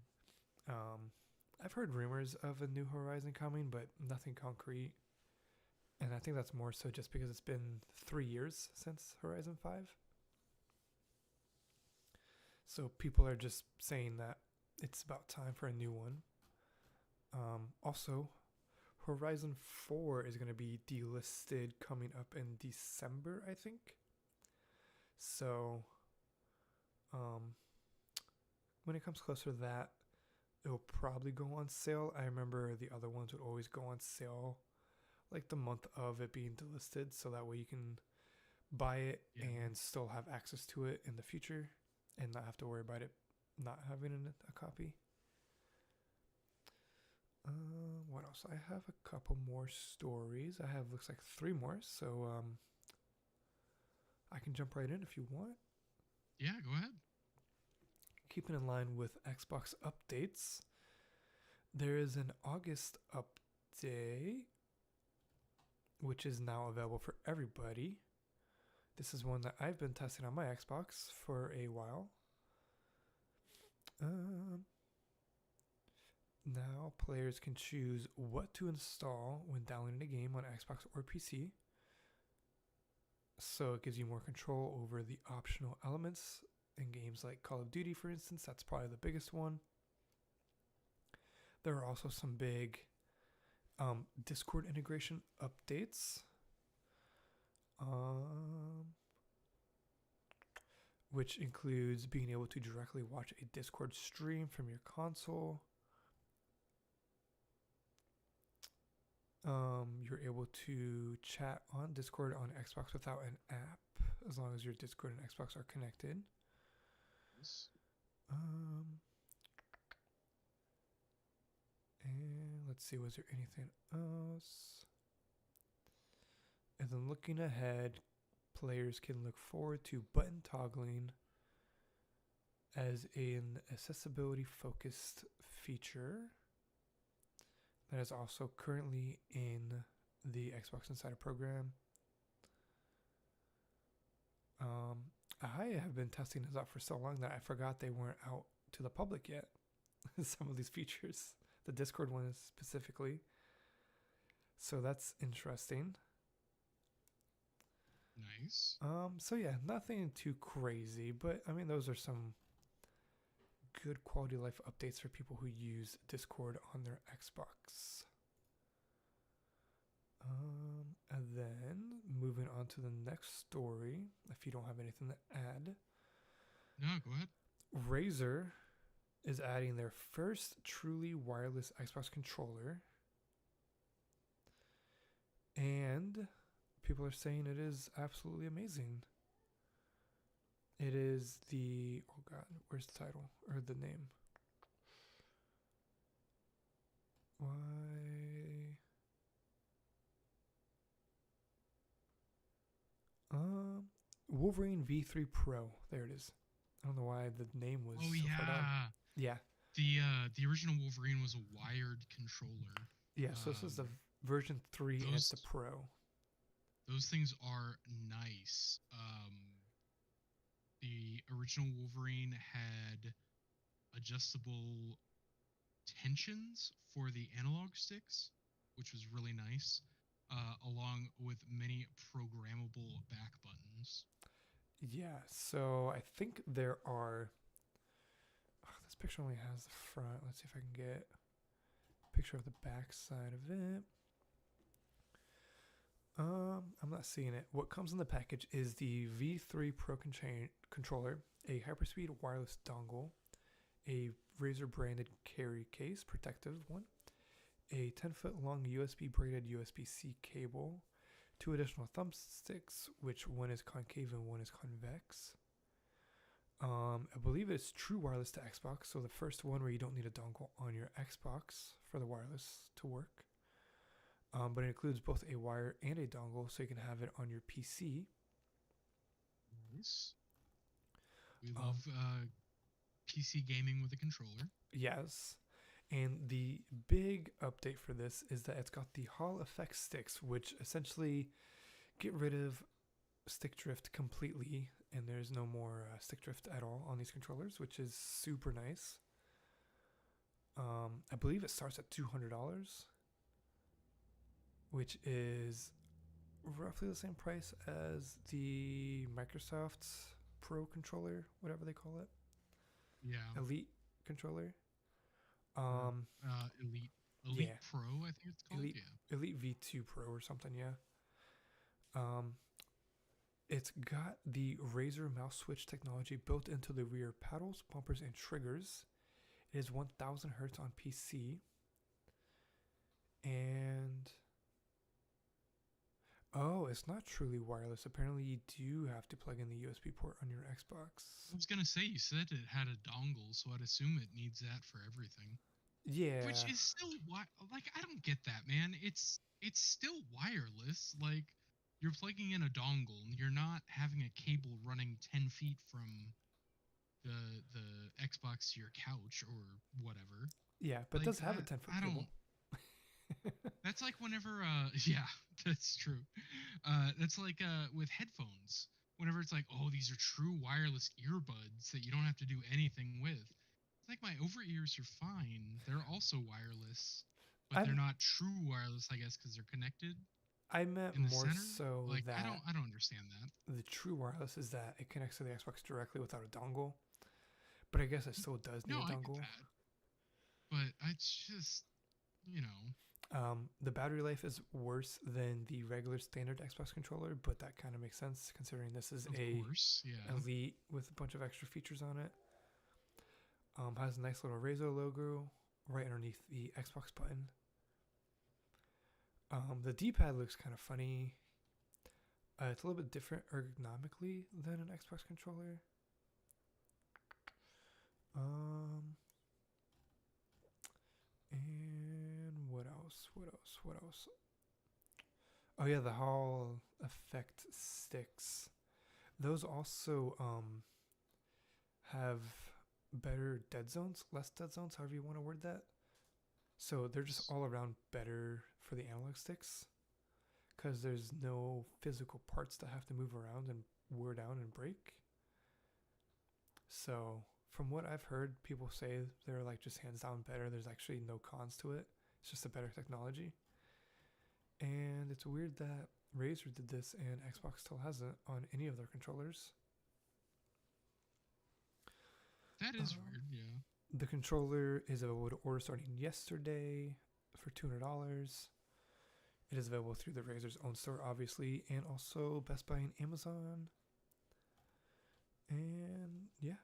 I've heard rumors of a new Horizon coming, but nothing concrete. And I think that's more so just because it's been 3 years since Horizon 5. So people are just saying that it's about time for a new one. Also, Horizon 4 is going to be delisted coming up in December, I think. So, when it comes closer to that, it'll probably go on sale. I remember the other ones would always go on sale like the month of it being delisted, so that way you can buy it
Yeah.
and still have access to it in the future and not have to worry about it not having a copy. What else? I have a couple more stories. I have looks like 3 more, so I can jump right in if you want.
Yeah, go ahead.
Keeping in line with Xbox updates, there is an August update, which is now available for everybody. This is one that I've been testing on my Xbox for a while. Now players can choose what to install when downloading a game on Xbox or PC. So it gives you more control over the optional elements in games like Call of Duty, for instance. That's probably the biggest one. There are also some big Discord integration updates, which includes being able to directly watch a Discord stream from your console. You're able to chat on Discord on Xbox without an app, as long as your Discord and Xbox are connected.
Yes.
And let's see, was there anything else? And then looking ahead, players can look forward to button toggling as an accessibility focused feature that is also currently in the Xbox Insider program. I have been testing this out for so long that I forgot they weren't out to the public yet. Some of these features, the Discord one is specifically. So that's interesting.
Nice.
So yeah, nothing too crazy, but I mean those are some good quality of life updates for people who use Discord on their Xbox. And then moving on to the next story, if you don't have anything to add.
No, go ahead.
Razer is adding their first truly wireless Xbox controller. And people are saying it is absolutely amazing. It is the, oh god, where's the title or the name? Why? Wolverine V3 Pro. There it is. I don't know why the name was.
Oh
so far down.
yeah.
Yeah.
The original Wolverine was a wired controller.
Yeah. So this is the version 3 and the Pro.
Those things are nice. The original Wolverine had adjustable tensions for the analog sticks, which was really nice, along with many programmable back buttons.
Yeah, so I think there are. Oh, this picture only has the front. Let's see if I can get a picture of the back side of it. I'm not seeing it. What comes in the package is the V3 Pro controller, a hyperspeed wireless dongle, a Razer branded carry case, protective one, a 10-foot long USB braided USB-C cable, 2 additional thumbsticks, which one is concave and one is convex. I believe it's true wireless to Xbox, so the first one where you don't need a dongle on your Xbox for the wireless to work. But it includes both a wire and a dongle, so you can have it on your PC.
Nice. We love PC gaming with a controller.
Yes. And the big update for this is that it's got the Hall effect sticks, which essentially get rid of stick drift completely, and there's no more stick drift at all on these controllers, which is super nice. I believe it starts at $200, which is roughly the same price as the Microsoft Pro controller, whatever they call it.
Yeah.
Elite controller.
Elite
yeah.
Pro, I think it's called.
Elite V2 Pro or something, yeah. It's got the Razer mouse switch technology built into the rear paddles, bumpers, and triggers. It is 1000 hertz on PC. And oh, it's not truly wireless. Apparently, you do have to plug in the USB port on your Xbox.
I was gonna say, you said it had a dongle, so I'd assume it needs that for everything.
Yeah.
Which is still like, I don't get that, man. It's still wireless. Like, you're plugging in a dongle, and you're not having a cable running 10 feet from the Xbox to your couch or whatever.
Yeah, but it
Like,
does have a 10-foot
I
cable.
don't. That's like whenever yeah, that's true. That's like with headphones. Whenever it's like, oh, these are true wireless earbuds that you don't have to do anything with. It's like, my over ears are fine. They're also wireless, but they're
I'm
not true wireless, I guess, because they're connected
I meant
in the
more
center.
so
Like, I
that
don't understand that.
the true wireless is that it connects to the Xbox directly without a dongle. But I guess it still does need
No,
a
I get
dongle.
that, but it's just, you know.
The battery life is worse than the regular standard Xbox controller, but that kind of makes sense considering this is
Of
a
course, yeah.
Elite with a bunch of extra features on it. Has a nice little Razer logo right underneath the Xbox button. The D-pad looks kind of funny. It's a little bit different ergonomically than an Xbox controller. And what else? What else? Oh yeah, the Hall effect sticks. Those also have better dead zones, less dead zones, however you want to word that. So they're just all around better for the analog sticks because there's no physical parts that have to move around and wear down and break. So from what I've heard, people say they're like just hands down better. There's actually no cons to it. It's just a better technology. And it's weird that Razer did this and Xbox still hasn't on any of their controllers.
That is weird, yeah.
The controller is available to order starting yesterday for $200. It is available through the Razer's own store, obviously, and also Best Buy and Amazon. And yeah.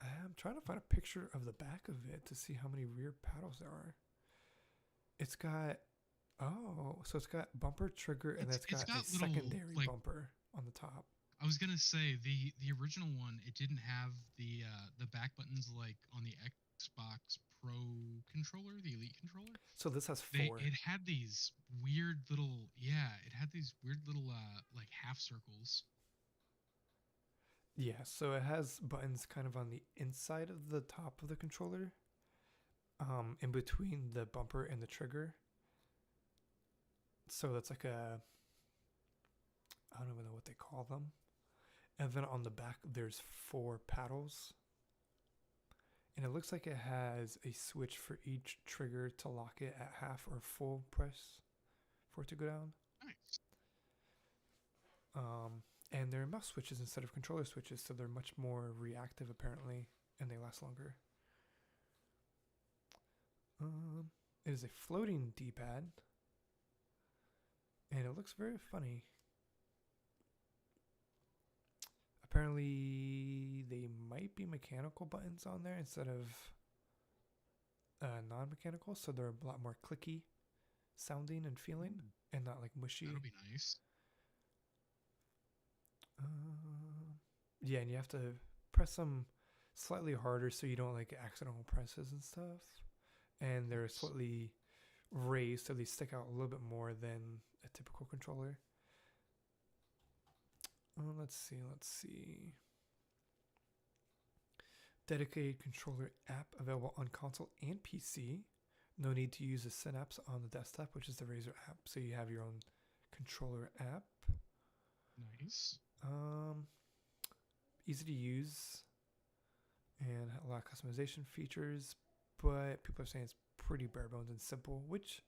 I'm trying to find a picture of the back of it to see how many rear paddles there are. It's got so it's got bumper, trigger, and it's got a
little,
secondary
like,
bumper on the top.
I was gonna say the original one, it didn't have the back buttons like on the Xbox Pro controller, the Elite controller.
So this has 4.
It had these weird little like half circles.
Yeah, so it has buttons kind of on the inside of the top of the controller, in between the bumper and the trigger. So that's like I don't even know what they call them. And then on the back, there's 4 paddles. And it looks like it has a switch for each trigger to lock it at half or full press for it to go down.
Nice.
And they're mouse switches instead of controller switches, so they're much more reactive apparently, and they last longer. It is a floating D-pad, and it looks very funny. Apparently, they might be mechanical buttons on there instead of non-mechanical, so they're a lot more clicky sounding and feeling, and not like mushy.
That'll be nice.
Yeah, and you have to press them slightly harder so you don't like accidental presses and stuff. And they're slightly raised so they stick out a little bit more than a typical controller. Let's see. Dedicated controller app available on console and PC. No need to use the Synapse on the desktop, which is the Razer app. So you have your own controller app.
Nice.
Easy to use and a lot of customization features, but people are saying it's pretty bare bones and simple, which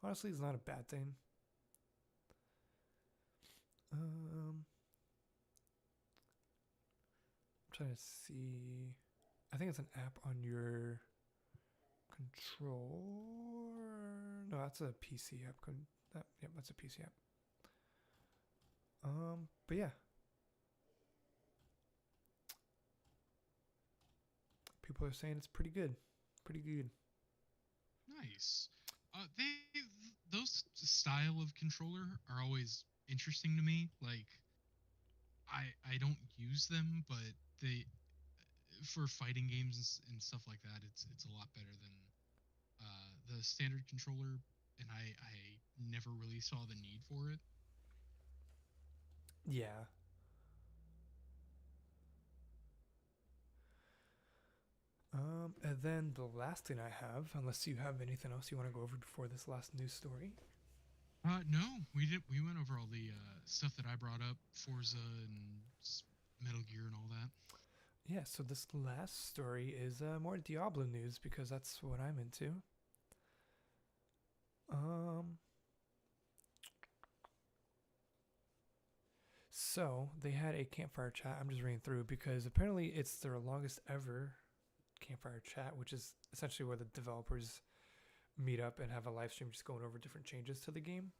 honestly is not a bad thing. I'm trying to see. I think it's an app on your controller. No, that's a PC app. Yep, that's a PC app. But yeah. people are saying it's pretty good. Pretty good.
Nice. Those style of controller are always interesting to me. Like I don't use them, but they for fighting games and stuff like that, it's a lot better than the standard controller, and I never really saw the need for it.
Yeah. And then the last thing I have, unless you have anything else you want to go over before this last news story.
No, we did. We went over all the stuff that I brought up, Forza and Metal Gear and all that.
Yeah, so this last story is more Diablo news because that's what I'm into. So they had a campfire chat. I'm just reading through because apparently it's their longest ever campfire chat, which is essentially where the developers meet up and have a live stream just going over different changes to the game.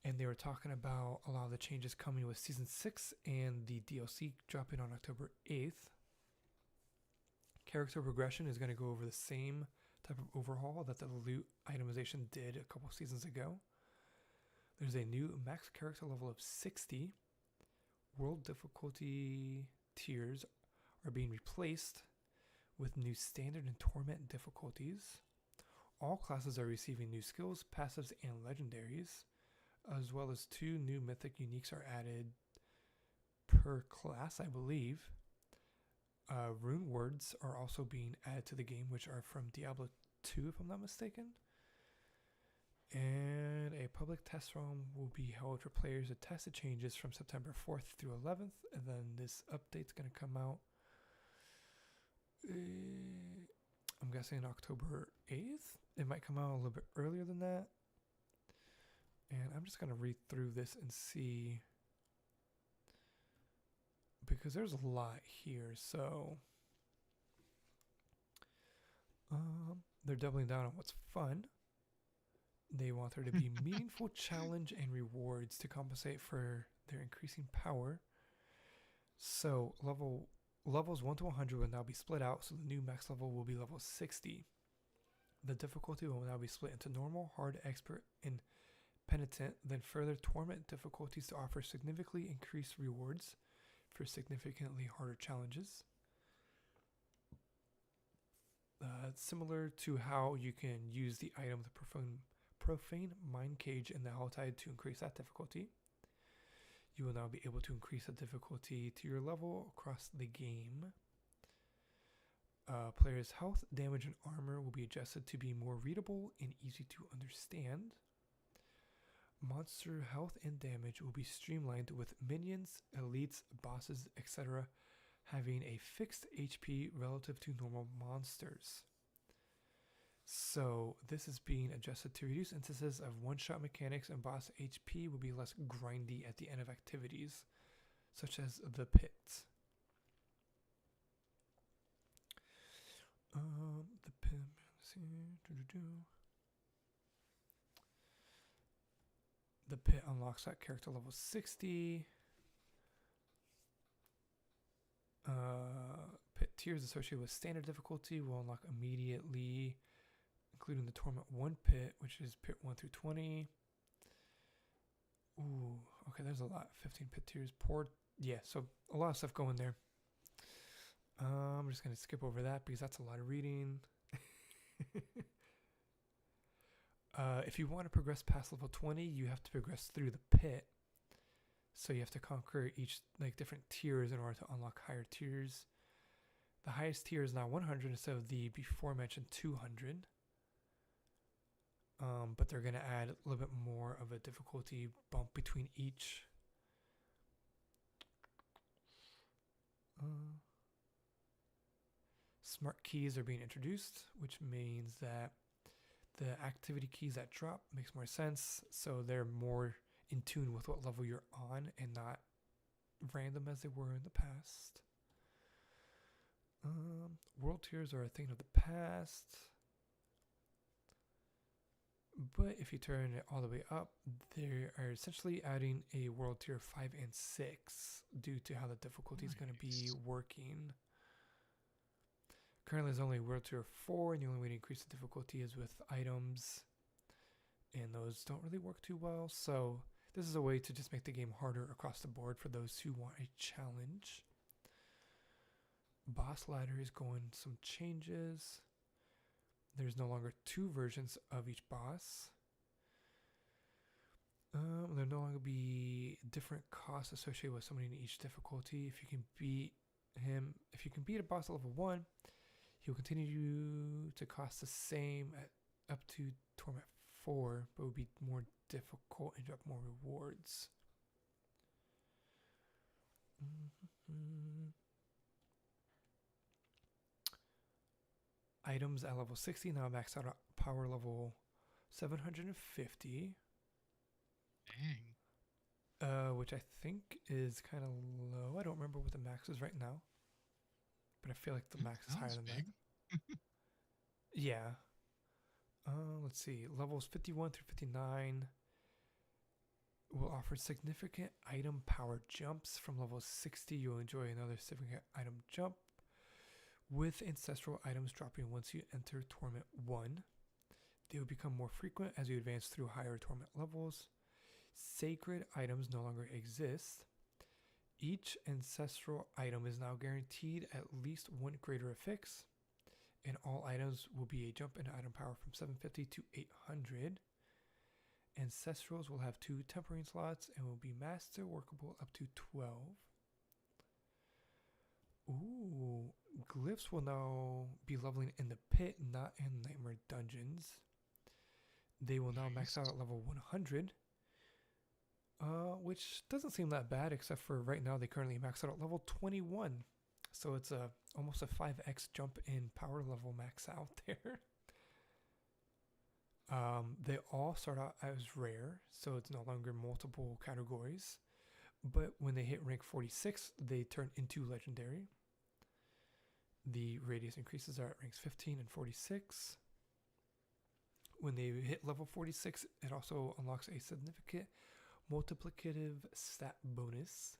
And they were talking about a lot of the changes coming with Season 6 and the DLC dropping on October 8th. Character progression is going to go over the same type of overhaul that the loot itemization did a couple seasons ago. There's a new max character level of 60. World difficulty tiers are being replaced with new standard and torment difficulties. All classes are receiving new skills, passives, and legendaries, as well as 2 new mythic uniques are added per class, I believe. Rune words are also being added to the game, which are from Diablo 2, if I'm not mistaken. And a public test room will be held for players to test the changes from September 4th through 11th, and then this update's going to come out, I'm guessing October 8th. It might come out a little bit earlier than that. And I'm just going to read through this and see, because there's a lot here. So they're doubling down on what's fun. They want there to be meaningful challenge and rewards to compensate for their increasing power. So levels 1 to 100 will now be split out, so the new max level will be level 60. The difficulty will now be split into normal, hard, expert, and penitent, then further torment difficulties to offer significantly increased rewards for significantly harder challenges. Similar to how you can use the item the profane mind cage in the Helltide to increase that difficulty. You will now be able to increase the difficulty to your level across the game. Players' health, damage, and armor will be adjusted to be more readable and easy to understand. Monster health and damage will be streamlined with minions, elites, bosses, etc. having a fixed HP relative to normal monsters. So this is being adjusted to reduce instances of one-shot mechanics, and boss HP will be less grindy at the end of activities, such as the pit. The pit. The pit unlocks at character level 60. Pit tiers associated with standard difficulty will unlock immediately, including the Torment 1 pit, which is pit 1 through 20. Ooh, okay, there's a lot. 15 pit tiers. Yeah, so a lot of stuff going there. I'm just going to skip over that because that's a lot of reading. If you want to progress past level 20, you have to progress through the pit. So you have to conquer each different tiers in order to unlock higher tiers. The highest tier is now 100 instead of the before mentioned 200. But they're going to add a little bit more of a difficulty bump between each. Smart keys are being introduced, which means that the activity keys that drop makes more sense. So they're more in tune with what level you're on and not random as they were in the past. World tiers are a thing of the past. But if you turn it all the way up, they are essentially adding a world tier 5 and 6 due to how the difficulty is going to be working. Currently, there's only World Tour 4, and the only way to increase the difficulty is with items, and those don't really work too well. So this is a way to just make the game harder across the board for those who want a challenge. Boss ladder is going some changes. There's no longer 2 versions of each boss. There'll no longer be different costs associated with somebody in each difficulty. If you can beat a boss at level 1, he will continue to cost the same at up to Torment 4, but will be more difficult and drop more rewards. Items at level 60 now max out at power level 750.
Dang.
Which I think is kind of low. I don't remember what the max is right now, but I feel like the max is higher than
big.
that. Yeah. Let's see. Levels 51 through 59 will offer significant item power jumps. From level 60, you'll enjoy another significant item jump, with ancestral items dropping once you enter Torment 1. They will become more frequent as you advance through higher Torment levels. Sacred items no longer exist. Each ancestral item is now guaranteed at least 1 greater affix, and all items will be a jump in item power from 750 to 800. Ancestrals will have 2 tempering slots and will be master workable up to 12. Ooh, glyphs will now be leveling in the pit, not in Nightmare Dungeons. They will now max out at level 100. Which doesn't seem that bad, except for right now they currently max out at level 21. So it's almost a 5x jump in power level max out there. They all start out as rare, so it's no longer multiple categories. But when they hit rank 46, they turn into legendary. The radius increases are at ranks 15 and 46. When they hit level 46, it also unlocks a significant multiplicative stat bonus.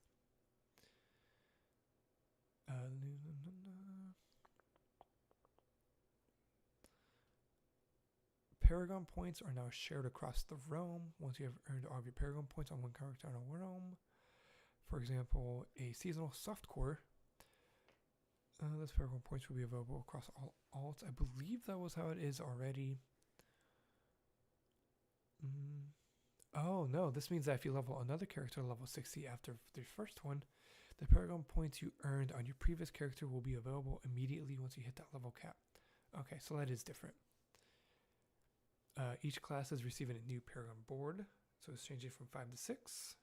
Paragon points are now shared across the realm. Once you have earned all of your Paragon points on one character in a realm, for example, a seasonal softcore, those Paragon points will be available across all alts. I believe that was how it is already. Oh no, this means that if you level another character to level 60 after the first one, the Paragon points you earned on your previous character will be available immediately once you hit that level cap. Okay, so that is different. Each class is receiving a new Paragon board, so it's changing from 5 to 6.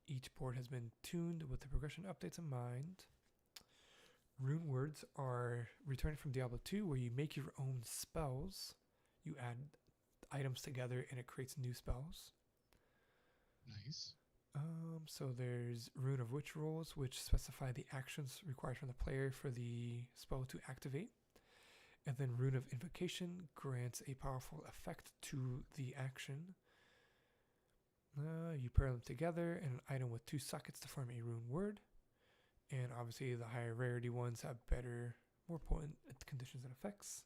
Each board has been tuned with the progression updates in mind. Rune words are returning from Diablo 2, where you make your own spells. You add items together and it creates new spells.
Nice.
So there's Rune of Witch Rolls, which specify the actions required from the player for the spell to activate. And then Rune of Invocation grants a powerful effect to the action. You pair them together in an item with 2 sockets to form a rune word. And obviously the higher rarity ones have better, more potent conditions and effects.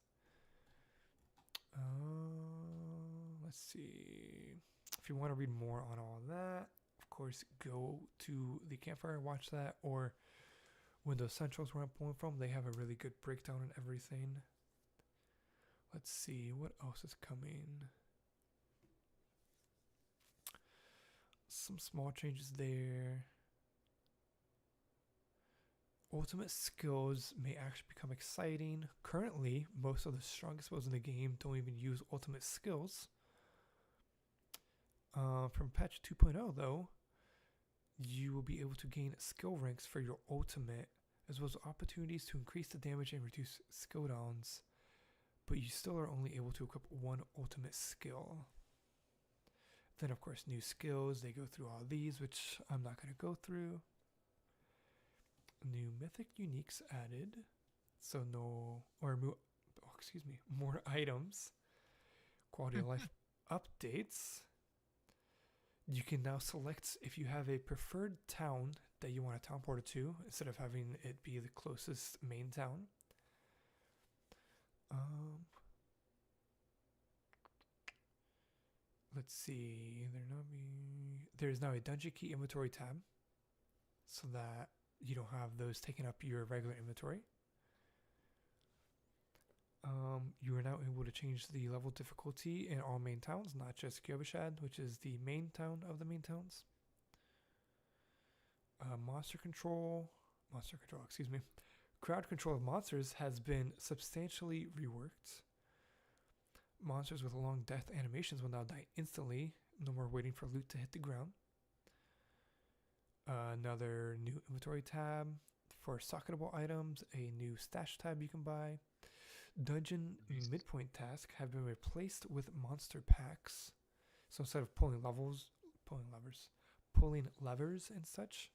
Let's see. If you want to read more on all that, of course, go to the campfire and watch that, or Windows Central's where I'm pulling from. They have a really good breakdown on everything. Let's see, what else is coming? Some small changes there. Ultimate skills may actually become exciting. Currently, most of the strongest spells in the game don't even use ultimate skills. From patch 2.0 though, you will be able to gain skill ranks for your ultimate, as well as opportunities to increase the damage and reduce skill downs, but you still are only able to equip 1 ultimate skill. Then of course new skills, they go through all these, which I'm not going to go through. New mythic uniques added, so more items. Quality of life updates. You can now select if you have a preferred town that you want to teleport to, instead of having it be the closest main town. Um, let's see. There's now a dungeon key inventory tab, so that you don't have those taking up your regular inventory. You are now able to change the level difficulty in all main towns, not just Gyobashad, which is the main town of the main towns. Monster control, excuse me. Crowd control of monsters has been substantially reworked. Monsters with long death animations will now die instantly. No more waiting for loot to hit the ground. Another new inventory tab for socketable items. A new stash tab you can buy. Dungeon midpoint tasks have been replaced with monster packs. So instead of pulling levers and such,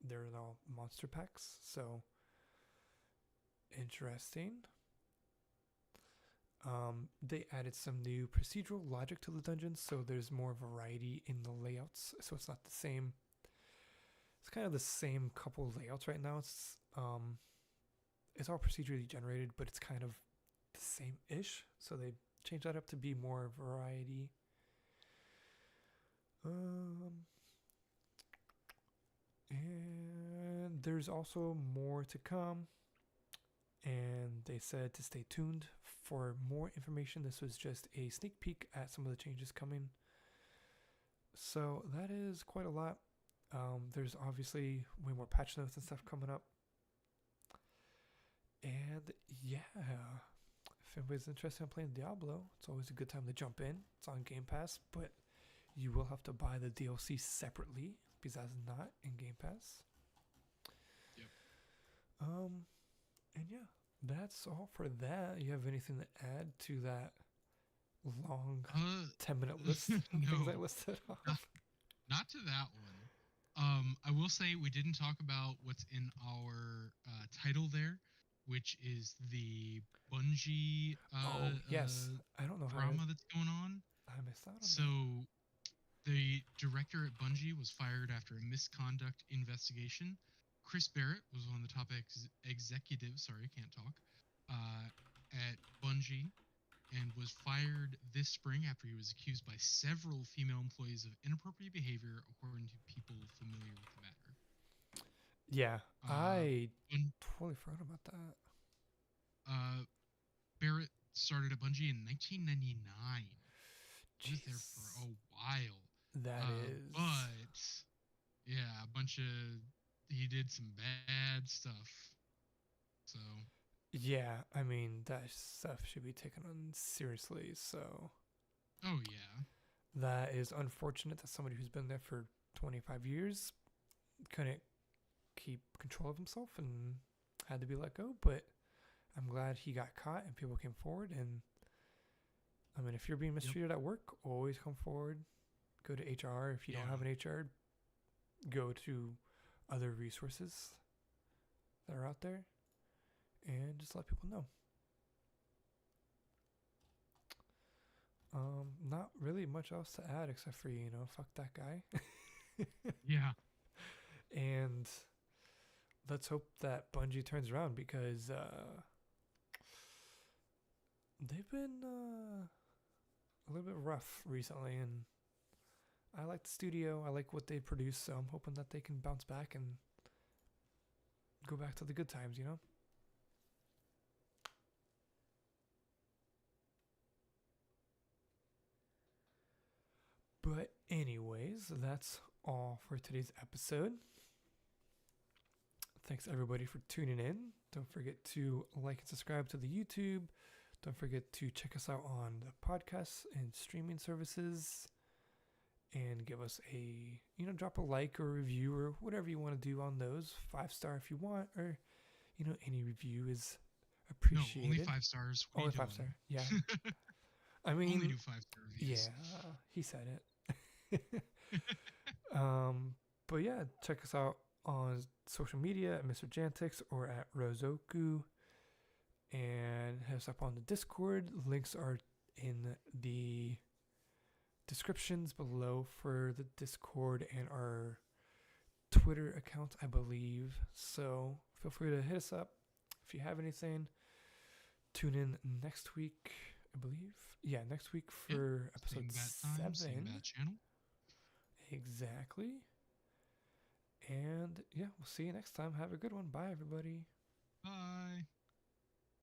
they're now monster packs. So interesting. They added some new procedural logic to the dungeons, so there's more variety in the layouts. So it's not the same. It's kind of the same couple layouts right now. It's all procedurally generated, but it's kind of the same-ish. So they changed that up to be more variety. And there's also more to come. And they said to stay tuned for more information. This was just a sneak peek at some of the changes coming. So that is quite a lot. There's obviously way more patch notes and stuff coming up. And yeah, if anybody's interested in playing Diablo, it's always a good time to jump in. It's on Game Pass, but you will have to buy the DLC separately because that's not in Game Pass.
Yep.
And yeah, that's all for that. You have anything to add to that long 10-minute list of things I listed off?
Not to that one. I will say we didn't talk about what's in our title there, which is the Bungie
yes. I don't know
drama that's going on.
I missed out on
So the director at Bungie was fired after a misconduct investigation. Chris Barrett was one of the top executives, sorry, I can't talk, at Bungie, and was fired this spring after he was accused by several female employees of inappropriate behavior, according to people familiar with the matter.
Yeah, I totally forgot about that.
Barrett started at Bungie in 1999. He was there for a while.
That is...
But, yeah, he did some bad stuff. So...
Yeah, I mean, that stuff should be taken on seriously, so...
Oh, yeah.
That is unfortunate that somebody who's been there for 25 years couldn't keep control of himself and had to be let go, but I'm glad he got caught and people came forward. And I mean, if you're being mistreated at work, always come forward. Go to HR. If you don't have an HR, go to other resources that are out there and just let people know. Not really much else to add except for, fuck that guy.
Yeah.
And let's hope that Bungie turns around because they've been a little bit rough recently, and I like the studio. I like what they produce, so I'm hoping that they can bounce back and go back to the good times, But anyways, that's all for today's episode. Thanks everybody for tuning in. Don't forget to like and subscribe to the YouTube. Don't forget to check us out on the podcasts and streaming services. And give us a, drop a like or review or whatever you want to do on those. 5-star if you want, or, any review is appreciated.
No, only 5 stars.
Only 5-star, yeah. I mean,
only do 5-star reviews.
Yeah, he said it. But yeah, check us out on social media at Mr. Jantix or at Rozoku, and hit us up on the Discord. Links are in the descriptions below for the Discord and our Twitter account, I believe. So feel free to hit us up if you have anything. tune in next week, I believe. Yeah, next week for episode
Same bat time,
7.
same bat channel.
Exactly. And yeah, we'll see you next time. Have a good one. Bye, everybody.
Bye.